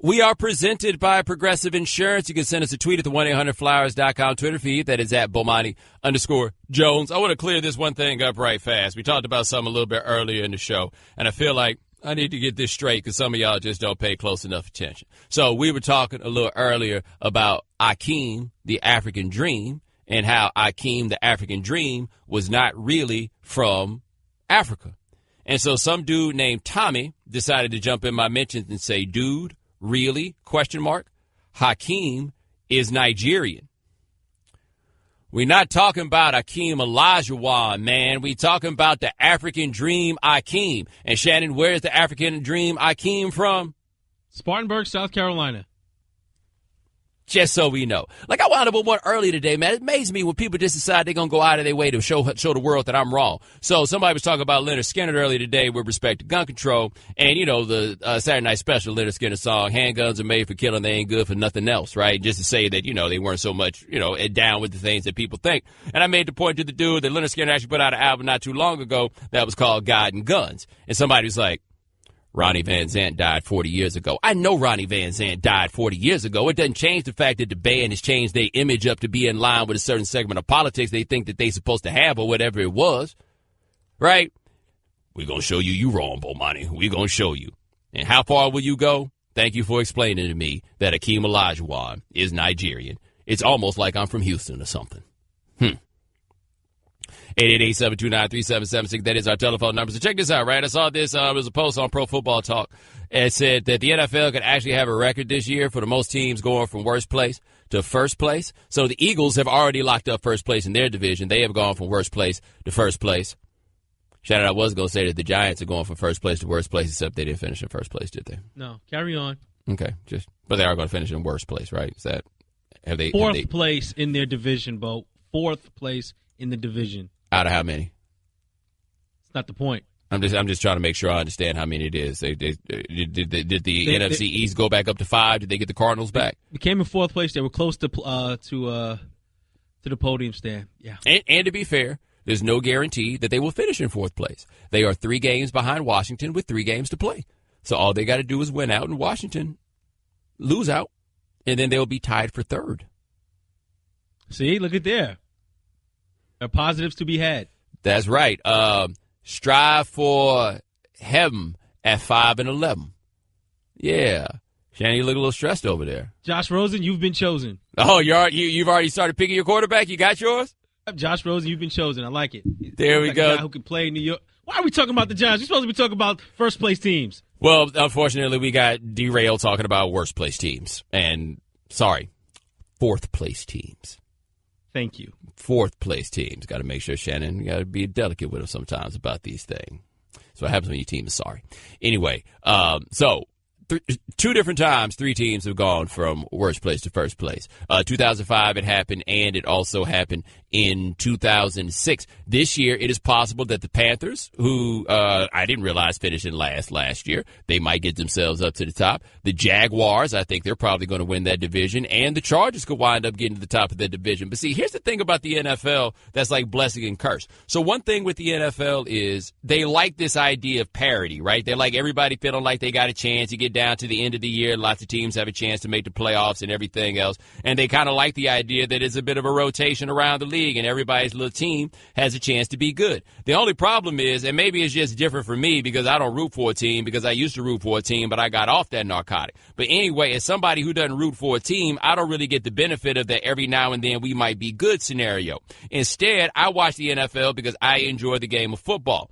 We are presented by Progressive Insurance. You can send us a tweet at the 1-800-Flowers.com Twitter feed. That is at Bomani_Jones. I want to clear this one thing up right fast. We talked about something a little bit earlier in the show, and I feel like I need to get this straight because some of y'all just don't pay close enough attention. So we were talking a little earlier about Akeem, the African Dream, and how Akeem, the African Dream, was not really from Africa. And so some dude named Tommy decided to jump in my mentions and say, dude, really? ? Hakeem is Nigerian. We're not talking about Akeem Olajuwon, man. We're talking about the African Dream Akeem. And Shannon, where's the African Dream Akeem from? Spartanburg, South Carolina. Just so we know. Like, I wound up with one early today, man. It amazes me when people just decide they're going to go out of their way to show the world that I'm wrong. So somebody was talking about Leonard Skinner earlier today with respect to gun control. And, you know, the Saturday Night Special Leonard Skinner song, handguns are made for killing, they ain't good for nothing else, right? Just to say that, you know, they weren't so much, you know, down with the things that people think. And I made the point to the dude that Leonard Skinner actually put out an album not too long ago that was called God and Guns. And somebody was like, Ronnie Van Zant died 40 years ago. I know Ronnie Van Zant died 40 years ago. It doesn't change the fact that the band has changed their image up to be in line with a certain segment of politics they think that they're supposed to have or whatever it was. Right? We're going to show you wrong, Bomani. We're going to show you. And how far will you go? Thank you for explaining to me that Akeem Olajuwon is Nigerian. It's almost like I'm from Houston or something. 888-729-3776. That is our telephone number. So check this out, right? I saw this. There was a post on Pro Football Talk. It said that the NFL could actually have a record this year for the most teams going from worst place to first place. So the Eagles have already locked up first place in their division. They have gone from worst place to first place. Shout out, I was going to say that the Giants are going from first place to worst place, except they didn't finish in first place, did they? No, carry on. Okay, but they are going to finish in worst place, right? Is that fourth place in their division, Bo? Fourth place in the division. Out of how many? It's not the point. I'm just trying to make sure I understand how many it is. Did the NFC East go back up to 5? Did they get the Cardinals back? They came in fourth place. They were close to the podium stand. Yeah. And to be fair, there's no guarantee that they will finish in fourth place. They are 3 games behind Washington with 3 games to play. So all they got to do is win out, and Washington lose out, and then they'll be tied for third. See, look at there. There are positives to be had. That's right. Strive for heaven at 5-11. Yeah. Shannon, you look a little stressed over there. Josh Rosen, you've been chosen. Oh, you've already started picking your quarterback? You got yours? Josh Rosen, you've been chosen. I like it. There we go. A guy who can play in New York. Why are we talking about the Giants? We're supposed to be talking about first-place teams. Well, unfortunately, we got derailed talking about worst-place teams. And, sorry, fourth-place teams. Thank you. Fourth-place teams. Got to make sure, Shannon, you got to be delicate with them sometimes about these things. So what happens when your team is sorry. Anyway, so 2 different times, 3 teams have gone from worst place to first place. 2005 it happened, and it also happened in 2006. This year, it is possible that the Panthers, who I didn't realize finished in last year, they might get themselves up to the top. The Jaguars, I think they're probably going to win that division, and the Chargers could wind up getting to the top of the division. But see, here's the thing about the NFL that's like blessing and curse. So one thing with the NFL is they like this idea of parity, right? They like everybody feeling like they got a chance. You get down to the end of the year, lots of teams have a chance to make the playoffs and everything else, and they kind of like the idea that it's a bit of a rotation around the league and everybody's little team has a chance to be good. The only problem is, and maybe it's just different for me because I don't root for a team, because I used to root for a team, but I got off that narcotic. But anyway, as somebody who doesn't root for a team, I don't really get the benefit of that every now and then we might be good scenario. Instead, I watch the NFL because I enjoy the game of football.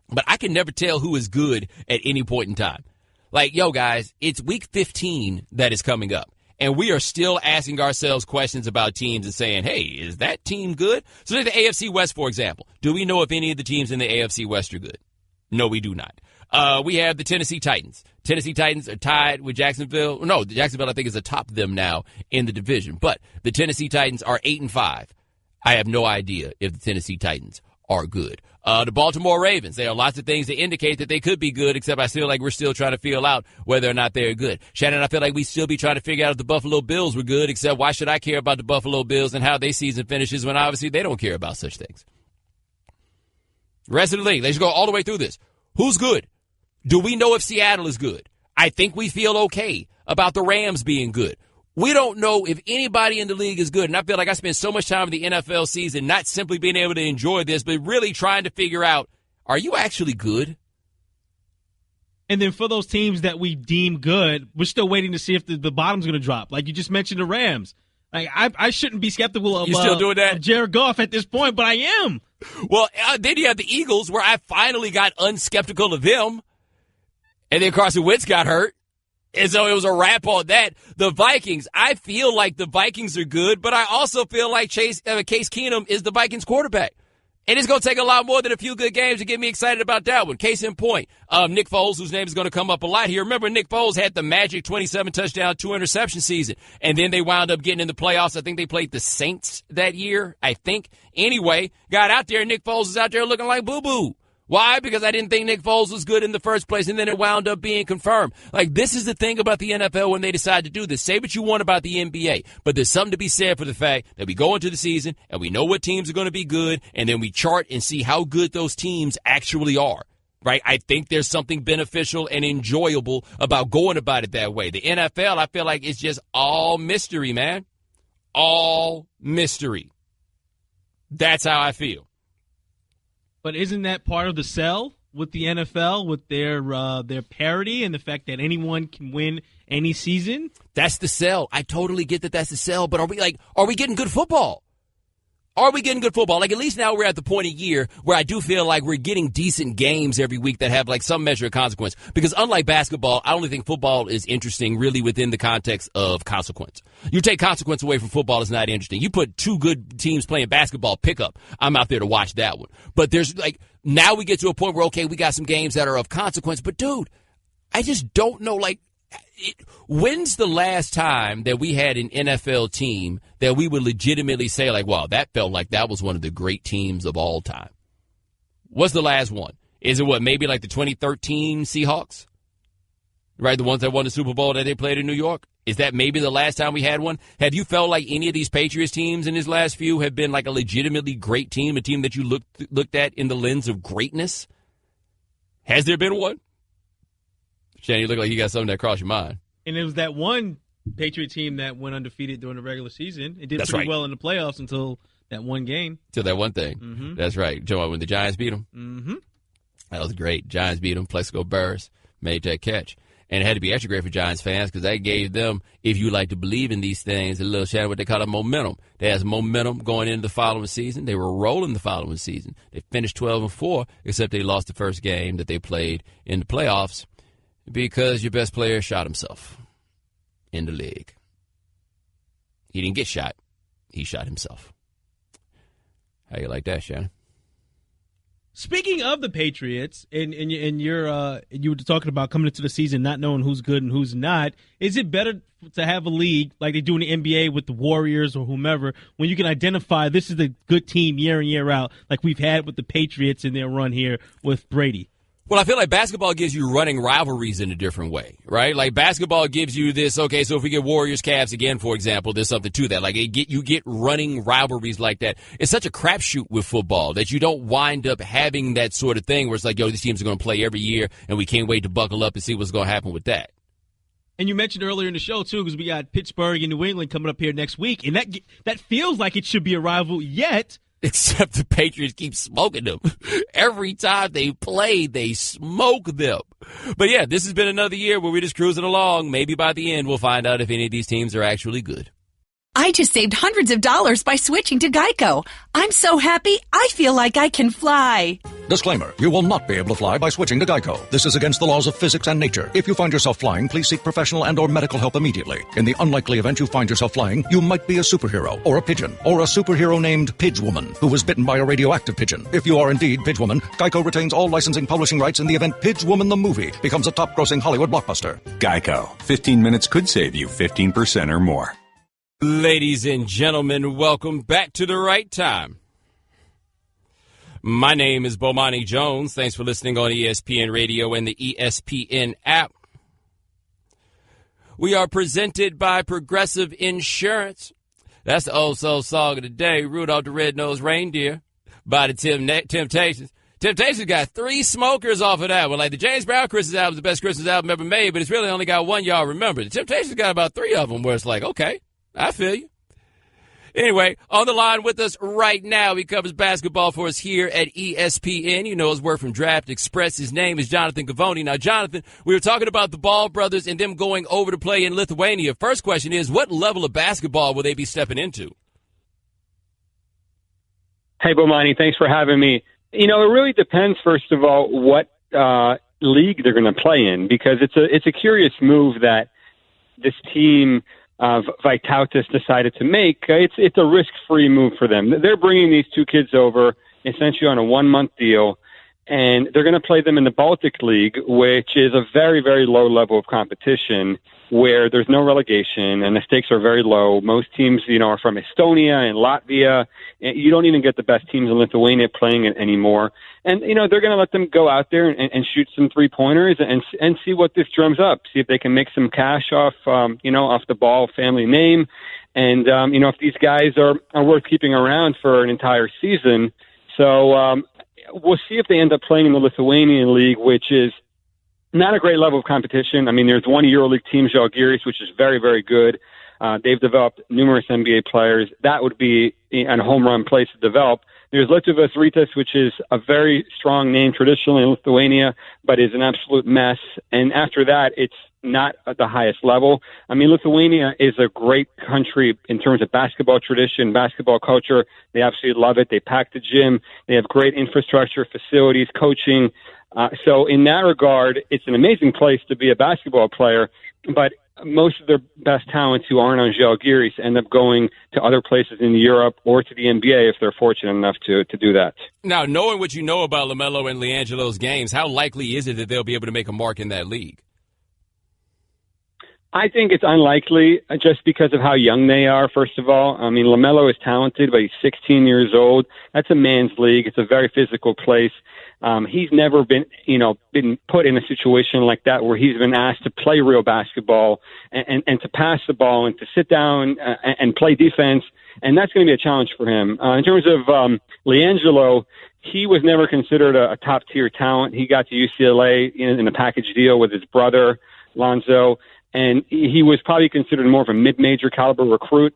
But I can never tell who is good at any point in time. Like, yo, guys, it's week 15 that is coming up, and we are still asking ourselves questions about teams and saying, hey, is that team good? So take the AFC West, for example. Do we know if any of the teams in the AFC West are good? No, we do not. We have the Tennessee Titans. Tennessee Titans are tied with Jacksonville. No, Jacksonville, I think, is atop them now in the division. But the Tennessee Titans are 8-5. I have no idea if the Tennessee Titans are good. The Baltimore Ravens, there are lots of things that indicate that they could be good, except I feel like we're still trying to feel out whether or not they're good. Shannon, I feel like we still be trying to figure out if the Buffalo Bills were good, except why should I care about the Buffalo Bills and how their season finishes when obviously they don't care about such things. Rest of the league, let's go all the way through this. Who's good? Do we know if Seattle is good? I think we feel okay about the Rams being good. We don't know if anybody in the league is good, and I feel like I spent so much time in the NFL season not simply being able to enjoy this, but really trying to figure out, are you actually good? And then for those teams that we deem good, we're still waiting to see if the bottom's going to drop. Like you just mentioned the Rams. Like I shouldn't be skeptical of, you still doing that? Of Jared Goff at this point, but I am. Well, then you have the Eagles, where I finally got unskeptical of them, and then Carson Wentz got hurt. And so it was a wrap on that. The Vikings, I feel like the Vikings are good, but I also feel like Case Keenum is the Vikings quarterback. And it's going to take a lot more than a few good games to get me excited about that one. Case in point, Nick Foles, whose name is going to come up a lot here. Remember, Nick Foles had the magic 27-touchdown, 2-interception season, and then they wound up getting in the playoffs. I think they played the Saints that year, I think. Anyway, got out there, and Nick Foles is out there looking like boo-boo. Why? Because I didn't think Nick Foles was good in the first place, and then it wound up being confirmed. Like, this is the thing about the NFL when they decide to do this. Say what you want about the NBA, but there's something to be said for the fact that we go into the season, and we know what teams are going to be good, and then we chart and see how good those teams actually are. Right? I think there's something beneficial and enjoyable about going about it that way. The NFL, I feel like it's just all mystery, man. All mystery. That's how I feel. But isn't that part of the sell with the NFL, with their parity and the fact that anyone can win any season? That's the sell. I totally get that that's the sell. But are we getting good football? Are we getting good football? Like, at least now we're at the point of year where I do feel like we're getting decent games every week that have, like, some measure of consequence. Because unlike basketball, I only think football is interesting really within the context of consequence. You take consequence away from football, it's not interesting. You put two good teams playing basketball, pickup, I'm out there to watch that one. But there's, like, now we get to a point where, okay, we got some games that are of consequence. But, dude, I just don't know, like, when's the last time that we had an NFL team that we would legitimately say, like, wow, that felt like that was one of the great teams of all time? What's the last one? Is it maybe like the 2013 Seahawks? Right, the ones that won the Super Bowl that they played in New York? Is that maybe the last time we had one? Have you felt like any of these Patriots teams in this last few have been like a legitimately great team, a team that you looked at in the lens of greatness? Has there been one? Shannon, you look like you got something that crossed your mind. And it was that one Patriot team that went undefeated during the regular season. It did pretty well in the playoffs until that one game. Till that one thing. Mm-hmm. That's right. Joe, when the Giants beat them. Mm-hmm. That was great. Giants beat them. Plexico Burress made that catch. And it had to be extra great for Giants fans because that gave them, if you like to believe in these things, a little shadow, what they call a momentum. They had some momentum going into the following season. They were rolling the following season. They finished 12-4, except they lost the first game that they played in the playoffs because your best player shot himself in the league. He didn't get shot. He shot himself. How you like that, Shannon? Speaking of the Patriots, and you were talking about coming into the season not knowing who's good and who's not, is it better to have a league like they do in the NBA with the Warriors or whomever, when you can identify this is a good team year in, year out, like we've had with the Patriots in their run here with Brady? Well, I feel like basketball gives you running rivalries in a different way, right? Like basketball gives you this, okay, so if we get Warriors Cavs again, for example, there's something to that. Like you get running rivalries like that. It's such a crapshoot with football that you don't wind up having that sort of thing where it's like, yo, these teams are going to play every year and we can't wait to buckle up and see what's going to happen with that. And you mentioned earlier in the show, too, because we got Pittsburgh and New England coming up here next week, and that feels like it should be a rival, yet except the Patriots keep smoking them. Every time they play, they smoke them. But, yeah, this has been another year where we're just cruising along. Maybe by the end we'll find out if any of these teams are actually good. I just saved hundreds of dollars by switching to Geico. I'm so happy, I feel like I can fly. Disclaimer, you will not be able to fly by switching to Geico. This is against the laws of physics and nature. If you find yourself flying, please seek professional and or medical help immediately. In the unlikely event you find yourself flying, you might be a superhero, or a pigeon, or a superhero named Pidgewoman, who was bitten by a radioactive pigeon. If you are indeed Pidgewoman, Geico retains all licensing publishing rights in the event Pidgewoman the movie becomes a top-grossing Hollywood blockbuster. Geico. 15 minutes could save you 15% or more. Ladies and gentlemen, welcome back to the right time. My name is Bomani Jones. Thanks for listening on ESPN Radio and the ESPN app. We are presented by Progressive Insurance. That's the old soul song of the day, Rudolph the Red-Nosed Reindeer by the Temptations. Temptations got 3 smokers off of that one. Like the James Brown Christmas album is the best Christmas album ever made, but it's really only got one y'all remember. The Temptations got about 3 of them where it's like, okay, I feel you. Anyway, on the line with us right now, he covers basketball for us here at ESPN. You know his work from Draft Express. His name is Jonathan Givony. Now, Jonathan, we were talking about the Ball brothers and them going over to play in Lithuania. First question is, what level of basketball will they be stepping into? Hey, Bomani, thanks for having me. You know, it really depends, first of all, what league they're going to play in, because it's a curious move that this team Vytautas decided to make. It's a risk-free move for them. They're bringing these 2 kids over essentially on a 1-month deal, and they're going to play them in the Baltic League, which is a very, very low level of competition where there's no relegation and the stakes are very low. Most teams, are from Estonia and Latvia. You don't even get the best teams in Lithuania playing it anymore. And, they're going to let them go out there and shoot some 3-pointers and see what this drums up, see if they can make some cash off the Ball family name. And, if these guys are worth keeping around for an entire season. So we'll see if they end up playing in the Lithuanian League, which is not a great level of competition. I mean, there's one EuroLeague team, Žalgiris, which is very, very good. They've developed numerous NBA players. That would be a home run place to develop. There's Lietuvos Rytas, which is a very strong name traditionally in Lithuania, but is an absolute mess. And after that, it's not at the highest level. I mean, Lithuania is a great country in terms of basketball tradition, basketball culture. They absolutely love it. They pack the gym. They have great infrastructure, facilities, coaching. So in that regard, it's an amazing place to be a basketball player, but most of their best talents who aren't on Žalgiris end up going to other places in Europe or to the NBA if they're fortunate enough to do that. Now, knowing what you know about LaMelo and LiAngelo's games, how likely is it that they'll be able to make a mark in that league? I think it's unlikely just because of how young they are, first of all. I mean, LaMelo is talented, but he's 16 years old. That's a man's league. It's a very physical place. He's never been put in a situation like that where he's been asked to play real basketball and to pass the ball and to sit down and play defense. And that's going to be a challenge for him. In terms of LiAngelo, he was never considered a top-tier talent. He got to UCLA in a package deal with his brother, Lonzo, and he was probably considered more of a mid-major caliber recruit.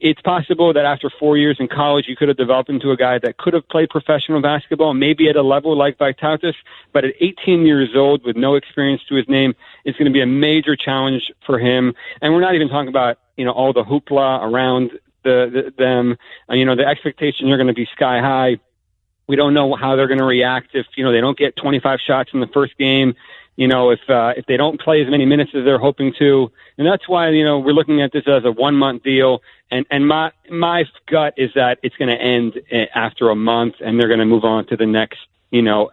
It's possible that after 4 years in college, you could have developed into a guy that could have played professional basketball, maybe at a level like Vaitautas, but at 18 years old with no experience to his name, it's going to be a major challenge for him. And we're not even talking about, all the hoopla around them. The expectations are going to be sky high. We don't know how they're going to react if, they don't get 25 shots in the first game. If they don't play as many minutes as they're hoping to. And that's why, we're looking at this as a 1 month deal. And my gut is that it's going to end after a month and they're going to move on to the next,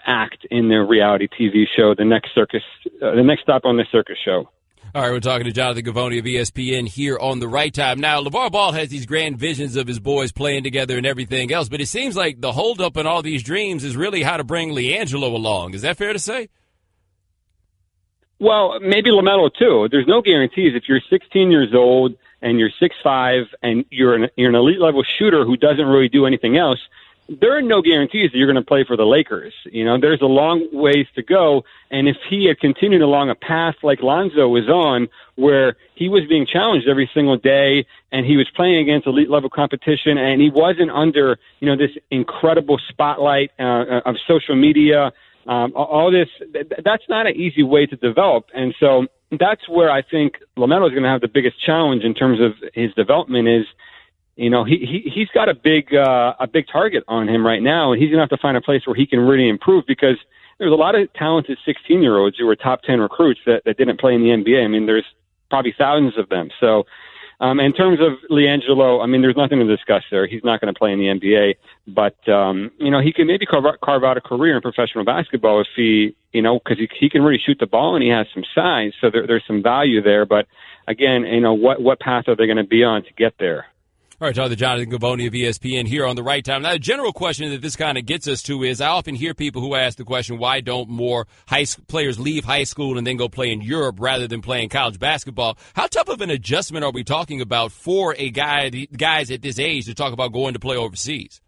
act in their reality TV show, the next stop on the circus show. All right, we're talking to Jonathan Givony of ESPN here on The Right Time. Now, LeVar Ball has these grand visions of his boys playing together and everything else, but it seems like the holdup in all these dreams is really how to bring LiAngelo along. Is that fair to say? Well, maybe LaMelo too. There's no guarantees. If you're 16 years old and you're 6'5" and you're an elite level shooter who doesn't really do anything else, there are no guarantees that you're going to play for the Lakers. There's a long ways to go. And if he had continued along a path like Lonzo was on, where he was being challenged every single day and he was playing against elite level competition and he wasn't under, this incredible spotlight of social media, all this, that's not an easy way to develop. And so that's where I think LaMelo is going to have the biggest challenge in terms of his development is, he's got a big target on him right now, and he's going to have to find a place where he can really improve because there's a lot of talented 16-year-olds who were top 10 recruits that didn't play in the NBA. I mean, there's probably thousands of them. So, in terms of LiAngelo, I mean, there's nothing to discuss there. He's not going to play in the NBA, but, he can maybe carve out a career in professional basketball if he, because he can really shoot the ball and he has some size. So there's some value there. But again, what path are they going to be on to get there? All right, talking to Jonathan Givony of ESPN here on The Right Time. Now, the general question that this kind of gets us to is I often hear people who ask the question, why don't more players leave high school and then go play in Europe rather than playing college basketball? How tough of an adjustment are we talking about for guys at this age to talk about going to play overseas?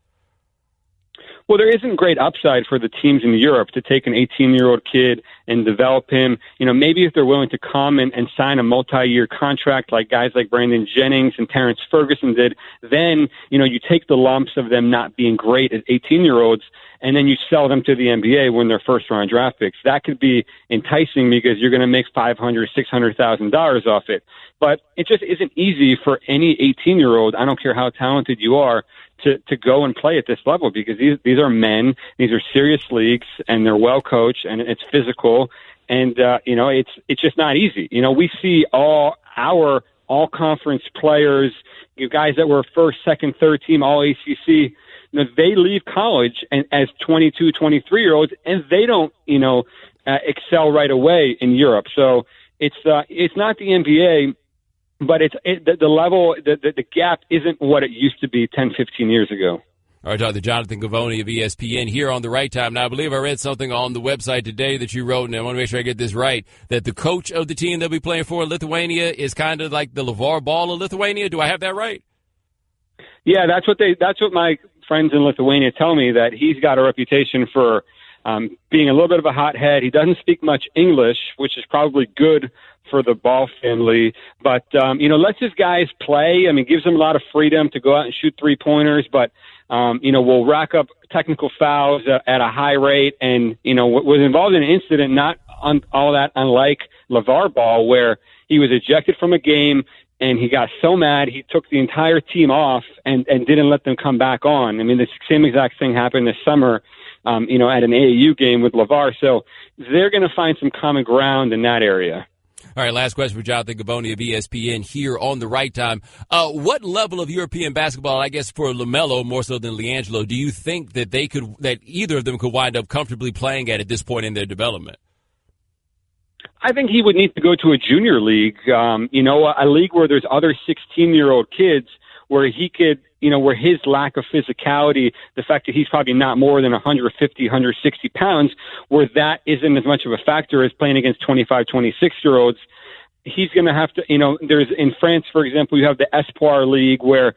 Well, there isn't great upside for the teams in Europe to take an 18-year-old kid and develop him. Maybe if they're willing to come and sign a multi-year contract like guys like Brandon Jennings and Terrence Ferguson did, then, you take the lumps of them not being great as 18-year-olds and then you sell them to the NBA when they're first-round draft picks. That could be enticing because you're going to make $500,000, $600,000 off it. But it just isn't easy for any 18-year-old, I don't care how talented you are, to go and play at this level because these are men, these are serious leagues, and they're well coached and it's physical, and it's just not easy. We see all conference players, guys that were first, second, third team, all ACC. They leave college and as 22, 23-year-olds, and they don't excel right away in Europe. So it's not the NBA. But the level, the gap isn't what it used to be 10, 15 years ago. All right, Dr. Jonathan Givony of ESPN here on The Right Time. Now, I believe I read something on the website today that you wrote, and I want to make sure I get this right, that the coach of the team they'll be playing for in Lithuania is kind of like the LeVar Ball of Lithuania. Do I have that right? Yeah, that's what my friends in Lithuania tell me, that he's got a reputation for being a little bit of a hothead. He doesn't speak much English, which is probably good for the Ball family. But, lets his guys play. I mean, gives them a lot of freedom to go out and shoot three-pointers, but, will rack up technical fouls at a high rate. And, was involved in an incident not all that unlike LeVar Ball, where he was ejected from a game and he got so mad he took the entire team off and didn't let them come back on. I mean, the same exact thing happened this summer, at an AAU game with LeVar. So they're going to find some common ground in that area. All right, last question for Jonathan Givony of ESPN here on The Right Time. What level of European basketball, I guess for LaMelo more so than LiAngelo, do you think that either of them could wind up comfortably playing at this point in their development? I think he would need to go to a junior league, a league where there's other 16-year-old kids where he could, where his lack of physicality, the fact that he's probably not more than 150, 160 pounds, where that isn't as much of a factor as playing against 25, 26-year-olds. He's going to have to, there's in France, for example, you have the Espoir League where,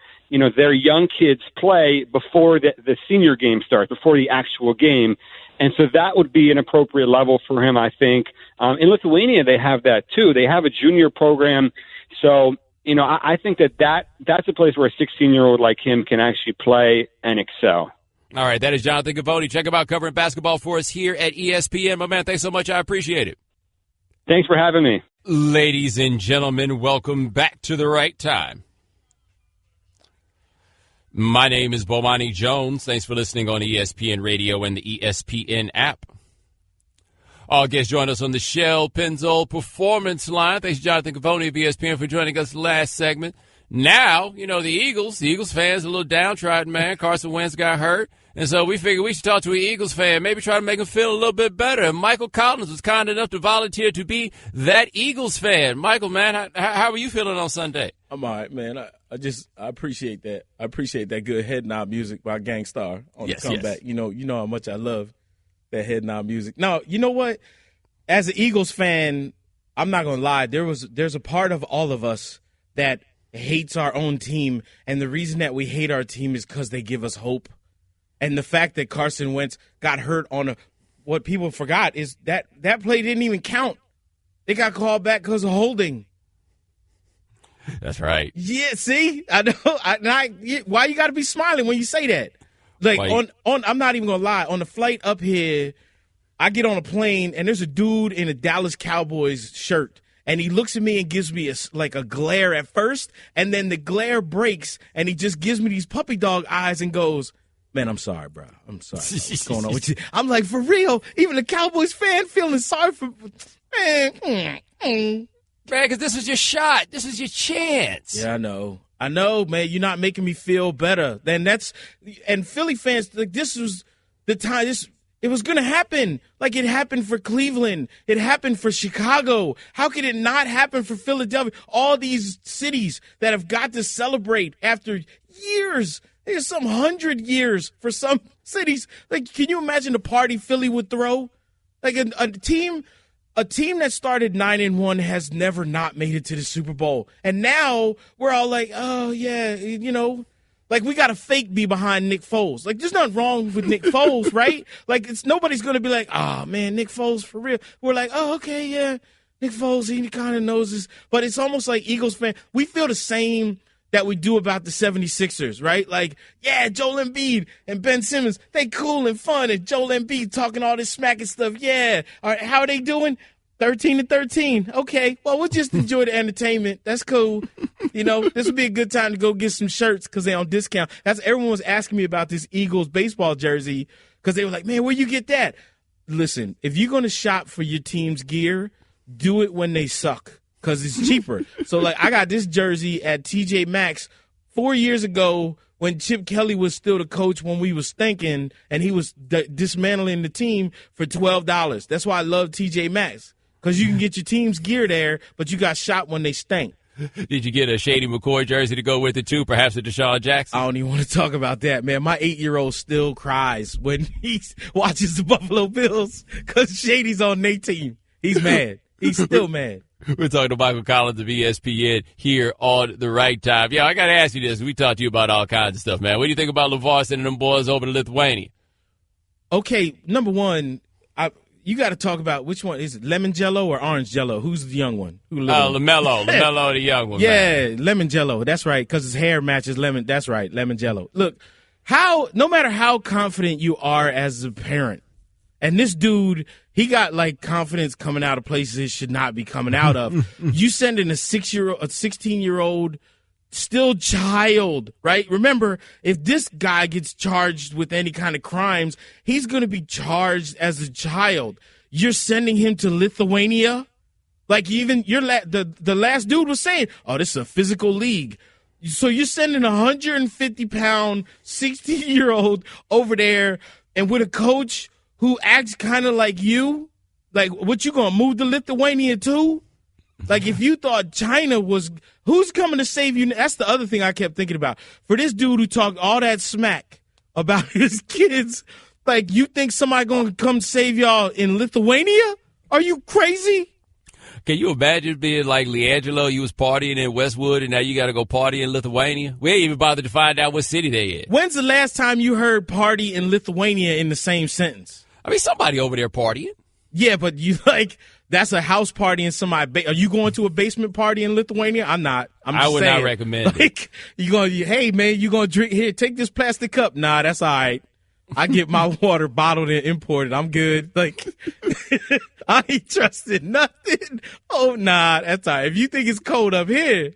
their young kids play before the senior game starts, before the actual game. And so that would be an appropriate level for him, I think. In Lithuania, they have that too. They have a junior program. So, I think that's a place where a 16-year-old like him can actually play and excel. All right, that is Jonathan Givony. Check him out covering basketball for us here at ESPN. My man, thanks so much. I appreciate it. Thanks for having me. Ladies and gentlemen, welcome back to The Right Time. My name is Bomani Jones. Thanks for listening on ESPN Radio and the ESPN app. Our guest joined us on the Shell Pennzoil Performance Line. Thanks, Jonathan Givony of ESPN, for joining us last segment. Now, the Eagles fans are a little downtrodden, man. Carson Wentz got hurt. And so we figured we should talk to an Eagles fan, maybe try to make him feel a little bit better. And Michael Collins was kind enough to volunteer to be that Eagles fan. Michael, man, how are you feeling on Sunday? I'm all right, man. I appreciate that. I appreciate that good head nod music by Gangstar on the comeback. Yes. You know how much I love that head nod music. Now, you know what? As an Eagles fan, I'm not going to lie. There's a part of all of us that hates our own team, and the reason that we hate our team is because they give us hope. And the fact that Carson Wentz got hurt on what people forgot is that play didn't even count. They got called back because of holding. That's right. Yeah, see? I know. Why you got to be smiling when you say that? Like, I'm not even going to lie. On the flight up here, I get on a plane, and there's a dude in a Dallas Cowboys shirt. And he looks at me and gives me a glare at first, and then the glare breaks, and he just gives me these puppy dog eyes and goes, "Man, I'm sorry, bro. I'm sorry. What's going on with you?" I'm like, for real? Even a Cowboys fan feeling sorry for man. Man, because this was your shot. This is your chance. Yeah, I know, man. You're not making me feel better. And Philly fans, like, this was the time. It was going to happen. Like, it happened for Cleveland. It happened for Chicago. How could it not happen for Philadelphia? All these cities that have got to celebrate after years. There's some 100 years for some cities. Like, can you imagine the party Philly would throw? Like, a team that started 9-1 has never not made it to the Super Bowl. And now we're all like, oh, yeah, like, we got to fake be behind Nick Foles. Like, there's nothing wrong with Nick Foles, right? Like, nobody's going to be like, oh, man, Nick Foles for real. We're like, oh, okay, yeah, Nick Foles, he kind of knows this. But it's almost like Eagles fans, we feel the same that we do about the 76ers, right? Like, yeah, Joel Embiid and Ben Simmons, they cool and fun. And Joel Embiid talking all this smacking stuff. Yeah. All right, how are they doing? 13-13. Okay, well, we'll just enjoy the entertainment. That's cool. This would be a good time to go get some shirts because they're on discount. Everyone was asking me about this Eagles baseball jersey because they were like, man, where you get that? Listen, if you're going to shop for your team's gear, do it when they suck because it's cheaper. So, like, I got this jersey at TJ Maxx 4 years ago when Chip Kelly was still the coach when we was thinking and he was dismantling the team for $12. That's why I love TJ Maxx. Because you can get your team's gear there, but you got shot when they stink. Did you get a Shady McCoy jersey to go with it, too? Perhaps a Deshaun Jackson? I don't even want to talk about that, man. My 8-year-old still cries when he watches the Buffalo Bills because Shady's on their team. He's mad. He's still mad. We're talking to Michael Collins of ESPN here on The Right Time. Yeah, I got to ask you this. We talked to you about all kinds of stuff, man. What do you think about LeVar sending them boys over to Lithuania? Okay, number one, you got to talk about which one is it, lemon jello or orange jello? Who's the young one? LaMelo, the young one. Yeah, man. lemon jello. That's right, because his hair matches lemon. That's right, lemon jello. Look, no matter how confident you are as a parent, and this dude, he got like confidence coming out of places it should not be coming out of. You sending a 16-year-old. Still child, right? Remember, if this guy gets charged with any kind of crimes, he's going to be charged as a child. You're sending him to Lithuania? Like even the last dude was saying, oh, this is a physical league. So you're sending a 150-pound, 16-year-old over there and with a coach who acts kind of like you? Like, what, you going to move to Lithuania too? Like, if you thought China was – who's coming to save you? That's the other thing I kept thinking about. For this dude who talked all that smack about his kids, like, you think somebody going to come save y'all in Lithuania? Are you crazy? Can you imagine being like LiAngelo? You was partying in Westwood, and now you got to go party in Lithuania? We ain't even bothered to find out what city they in. When's the last time you heard party in Lithuania in the same sentence? I mean, somebody over there partying. Yeah, but you like – that's a house party in somebody. Are you going to a basement party in Lithuania? I'm not. I would not recommend it. You going? Hey man, you going to drink? Here, take this plastic cup. Nah, that's all right. I get my water bottled and imported. I'm good. Like I ain't trusting nothing. Oh nah, that's all right. If you think it's cold up here,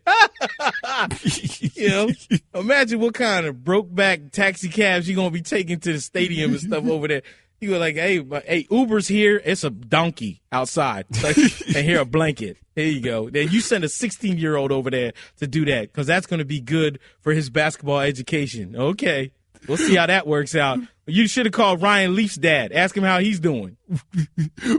you know, imagine what kind of brokeback taxi cabs you gonna be taking to the stadium and stuff over there. You were like, hey, Uber's here. It's a donkey outside. Like, and here a blanket. There you go. Then you send a 16-year-old over there to do that because that's going to be good for his basketball education. Okay. We'll see how that works out. You should have called Ryan Leaf's dad. Ask him how he's doing.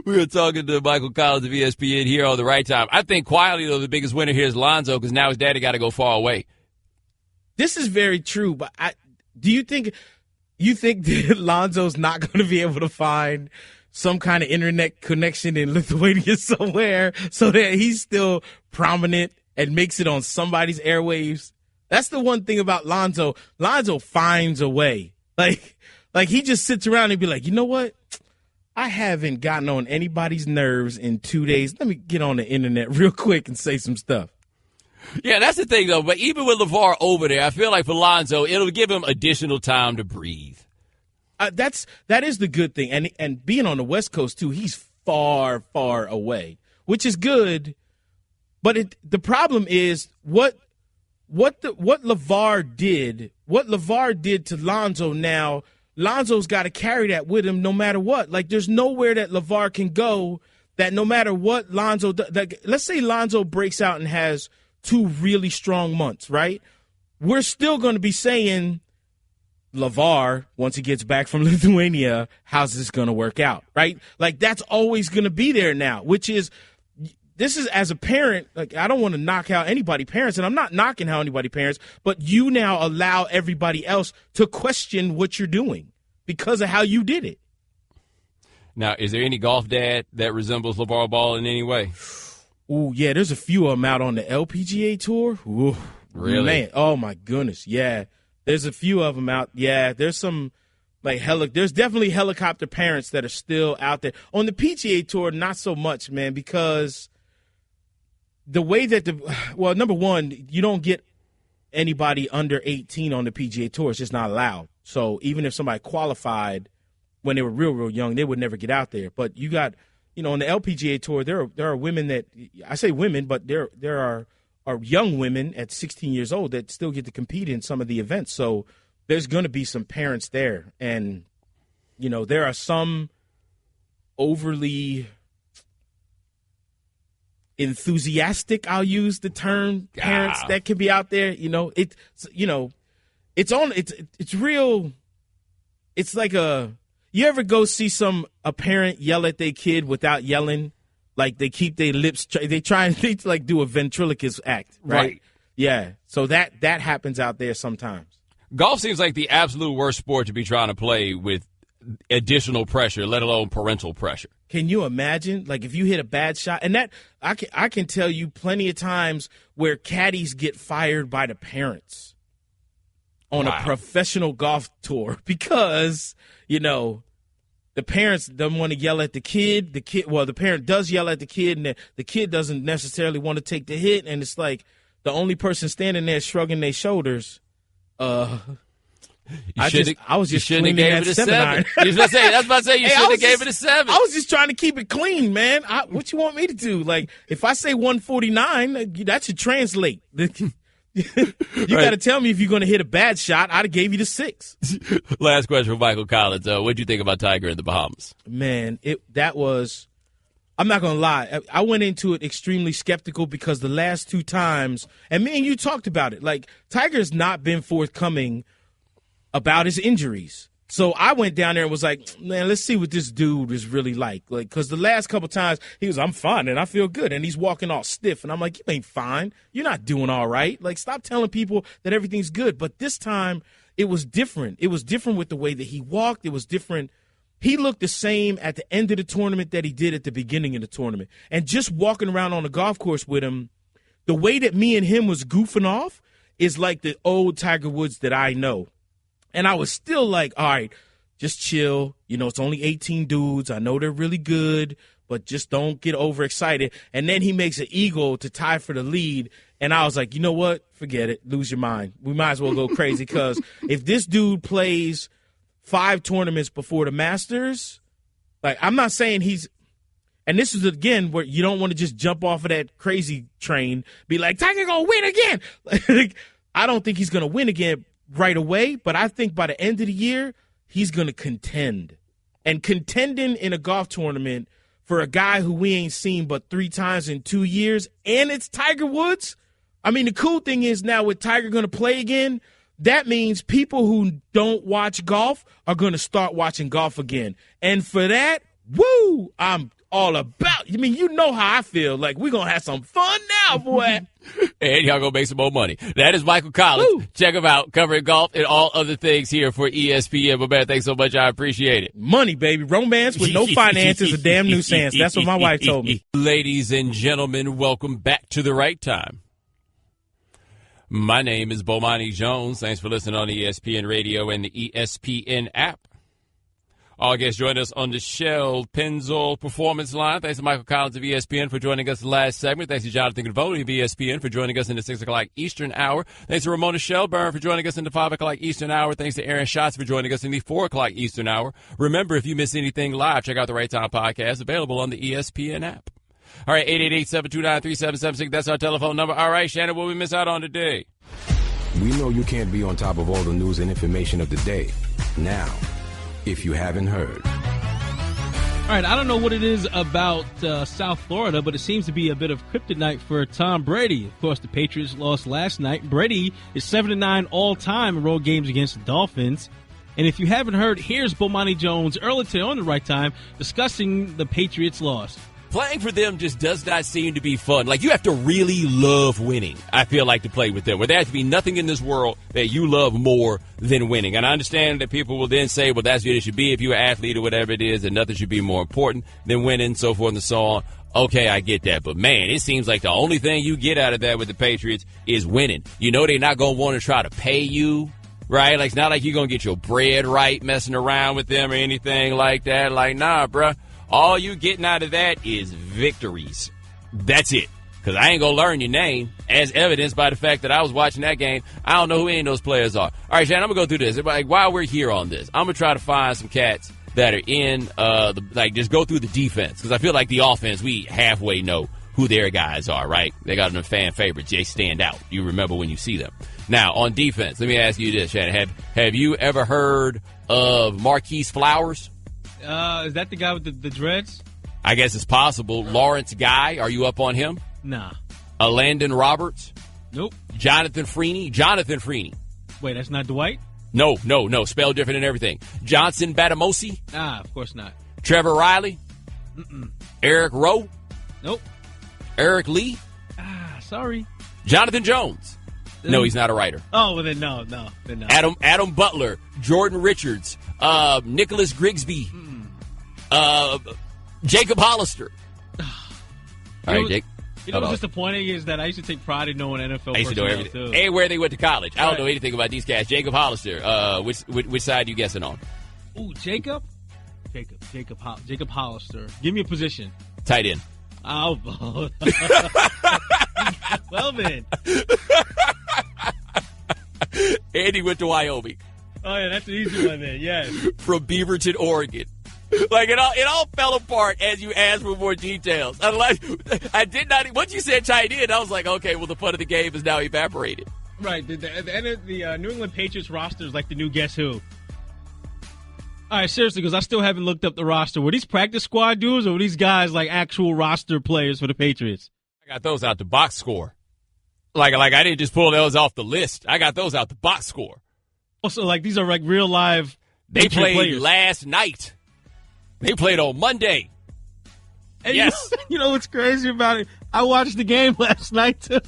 We were talking to Michael Collins of ESPN here on the right time. I think quietly, though, the biggest winner here is Lonzo because now his daddy got to go far away. This is very true, but do you think that Lonzo's not going to be able to find some kind of internet connection in Lithuania somewhere so that he's still prominent and makes it on somebody's airwaves? That's the one thing about Lonzo. Lonzo finds a way. Like he just sits around and be like, you know what? I haven't gotten on anybody's nerves in 2 days. Let me get on the internet real quick and say some stuff. Yeah, that's the thing, though. But even with LeVar over there, I feel like for Lonzo, it'll give him additional time to breathe. That is the good thing. And being on the West Coast, too, he's far, far away, which is good. But the problem is what LeVar did to Lonzo now, Lonzo's got to carry that with him no matter what. Like, there's nowhere that LeVar can go that no matter what Lonzo does. Let's say Lonzo breaks out and has 2 really strong months, right? We're still going to be saying, LeVar, once he gets back from Lithuania, how's this going to work out, right? Like, that's always going to be there now, which is, this is as a parent, like, I don't want to knock out anybody parents, and I'm not knocking out anybody parents, but you now allow everybody else to question what you're doing because of how you did it. Now, is there any golf dad that resembles LeVar Ball in any way? Ooh, yeah, there's a few of them out on the LPGA tour. Ooh, really? Man, oh my goodness, yeah. There's a few of them out. Yeah, there's some there's definitely helicopter parents that are still out there. On the PGA tour, not so much, man, because the way that number one, you don't get anybody under 18 on the PGA tour. It's just not allowed. So even if somebody qualified when they were real, real young, they would never get out there. But you got, on the LPGA tour, there are women that, I say women, but there are young women at 16 years old that still get to compete in some of the events. So there's going to be some parents there. And, there are some overly enthusiastic, I'll use the term, parents that can be out there. It's real. It's like you ever go see a parent yell at their kid without yelling? Like they keep their lips, they like do a ventriloquist act, right? Yeah. So that happens out there sometimes. Golf seems like the absolute worst sport to be trying to play with additional pressure, let alone parental pressure. Can you imagine? Like if you hit a bad shot, and that I can tell you plenty of times where caddies get fired by the parents on a professional golf tour because, the parents don't want to yell at the kid. The parent does yell at the kid, and the kid doesn't necessarily want to take the hit. And it's like the only person standing there shrugging their shoulders. I was just shouldn't have gave it a 7. You was about to say you shouldn't have gave it a 7. I was just trying to keep it clean, man. What you want me to do? Like, if I say 149, that should translate. You got to tell me if you're going to hit a bad shot. I'd have gave you the 6. Last question from Michael Collins. What did you think about Tiger in the Bahamas? Man, that was. I'm not going to lie. I went into it extremely skeptical because the last 2 times, and me and you talked about it. Like, Tiger's not been forthcoming about his injuries. So I went down there and was like, man, let's see what this dude is really like. Like, because the last couple times he was, I'm fine and I feel good. And he's walking all stiff. And I'm like, you ain't fine. You're not doing all right. Like, stop telling people that everything's good. But this time it was different. It was different with the way that he walked. It was different. He looked the same at the end of the tournament that he did at the beginning of the tournament. And just walking around on the golf course with him, the way that me and him was goofing off is like the old Tiger Woods that I know. And I was still like, all right, just chill. You know, it's only 18 dudes. I know they're really good, but just don't get overexcited. And then he makes an eagle to tie for the lead. And I was like, you know what? Forget it. Lose your mind. We might as well go crazy because if this dude plays 5 tournaments before the Masters, like, I'm not saying he's – and this is, again, where you don't want to just jump off of that crazy train, be like, Tiger going to win again. Like, I don't think he's going to win again right away, but I think by the end of the year, he's going to contend. And contending in a golf tournament for a guy who we ain't seen but 3 times in 2 years, and it's Tiger Woods. I mean, the cool thing is now with Tiger going to play again, that means people who don't watch golf are going to start watching golf again. And for that, woo, I'm all about. I mean, you know how I feel. Like, we're going to have some fun now, boy. And y'all gonna make some more money. That is Michael Collins. Woo. Check him out, covering golf and all other things here for ESPN. But man, thanks so much. I appreciate it. Money, baby. Romance with no finance is a damn nuisance. That's what my wife told me. Ladies and gentlemen, welcome back to the right time. My name is Bomani Jones. Thanks for listening on ESPN Radio and the ESPN app. All guests joined us on the Shell Pennzoil Performance Line. Thanks to Michael Collins of ESPN for joining us in the last segment. Thanks to Jonathan Givony of ESPN for joining us in the 6 o'clock Eastern hour. Thanks to Ramona Shelburne for joining us in the 5 o'clock Eastern hour. Thanks to Aaron Schatz for joining us in the 4 o'clock Eastern hour. Remember, if you miss anything live, check out the Right Time podcast available on the ESPN app. All right, 888-729-3776. That's our telephone number. All right, Shannon, what we miss out on today? We know you can't be on top of all the news and information of the day. Now, if you haven't heard. All right, I don't know what it is about South Florida, but it seems to be a bit of kryptonite for Tom Brady. Of course, the Patriots lost last night. Brady is 7-9 all-time in road games against the Dolphins. And if you haven't heard, here's Bomani Jones earlier today on the Right Time discussing the Patriots' loss. Playing for them just does not seem to be fun. Like, you have to really love winning, I feel like, to play with them. Where there has to be nothing in this world that you love more than winning. And I understand that people will then say, well, that's what it should be if you're an athlete or whatever it is, and nothing should be more important than winning, so forth and so on. Okay, I get that. But, man, it seems like the only thing you get out of that with the Patriots is winning. You know they're not going to want to try to pay you, right? Like, it's not like you're going to get your bread right messing around with them or anything like that. Like, nah, bruh. All you getting out of that is victories. That's it. Because I ain't going to learn your name, as evidenced by the fact that I was watching that game. I don't know who any of those players are. All right, Shannon, I'm going to go through this. Like, while we're here on this, I'm going to try to find some cats that are in, just go through the defense. Because I feel like the offense, we halfway know who their guys are, right? They got them fan favorites. They stand out. You remember when you see them. Now, on defense, let me ask you this, Shannon. Have you ever heard of Marquise Flowers? Is that the guy with the dreads? I guess it's possible. Lawrence Guy, are you up on him? Nah. Landon Roberts? Nope. Jonathan Freeney. Wait, that's not Dwight? No. Spelled different and everything. Johnson Batamosi? Nah, of course not. Trevor Riley? Mm-mm. Eric Rowe? Nope. Eric Lee? Sorry. Jonathan Jones? No, he's not a writer. Oh, well, then no. Then no. Adam Butler, Jordan Richards, Nicholas Grigsby, Jacob Hollister. All right, Jake. You know what's disappointing is that I used to take pride in knowing NFL I used to know everything. Too. And where they went to college. I don't know anything about these guys. Jacob Hollister. Which side are you guessing on? Ooh, Jacob? Jacob Hollister. Give me a position. Tight end. Oh, well then. And he went to Wyoming. Oh yeah, that's an easy one then. Yes. From Beaverton, Oregon. Like it all fell apart as you asked for more details. I did not. Once you said tight end, I was like, okay, well the fun of the game is now evaporated. Right. At the end of the New England Patriots roster is like the new Guess Who. All right, seriously, because I still haven't looked up the roster. Were these practice squad dudes or were these guys like actual roster players for the Patriots? I got those out the box score. Like I didn't just pull those off the list. I got those out the box score. Also, like these are like real live. They played players. Last night. They played on Monday. And yes. You know what's crazy about it? I watched the game last night too.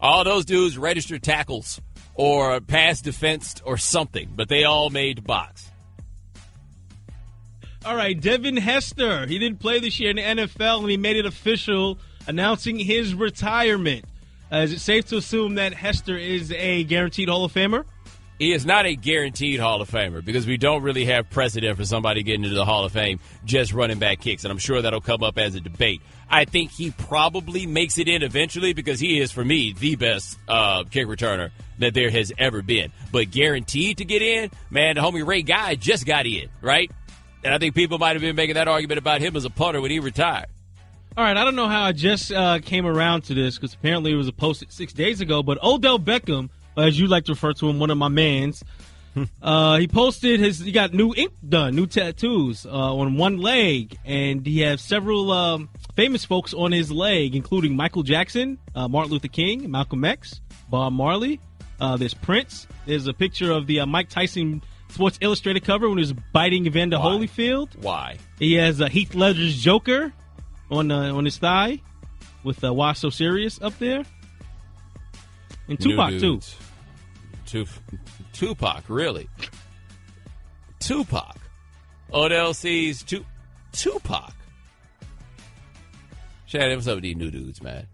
All those dudes registered tackles or pass defense or something, but they all made box. All right, Devin Hester. He didn't play this year in the NFL, and he made it official, announcing his retirement. Is it safe to assume that Hester is a guaranteed Hall of Famer? He is not a guaranteed Hall of Famer because we don't really have precedent for somebody getting into the Hall of Fame just running back kicks, and I'm sure that'll come up as a debate. I think he probably makes it in eventually because he is, for me, the best kick returner that there has ever been. But guaranteed to get in, man, the homie Ray Guy just got in, right? And I think people might have been making that argument about him as a punter when he retired. All right, I don't know how I just came around to this because apparently it was posted 6 days ago, but Odell Beckham, as you like to refer to him, one of my mans, he posted he got new ink done, new tattoos on one leg, and he has several famous folks on his leg, including Michael Jackson, Martin Luther King, Malcolm X, Bob Marley. There's Prince. There's a picture of the Mike Tyson Sports Illustrated cover when he was biting Evander Holyfield. Why? He has Heath Ledger's Joker on his thigh with Why So Serious up there. And Tupac, too. Tupac, really? Tupac. Odell sees Tupac. Shannon, what's up with these new dudes, man?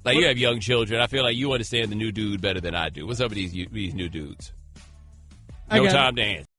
Like, you have young children. I feel like you understand the new dude better than I do. What's up with these new dudes? No time to answer.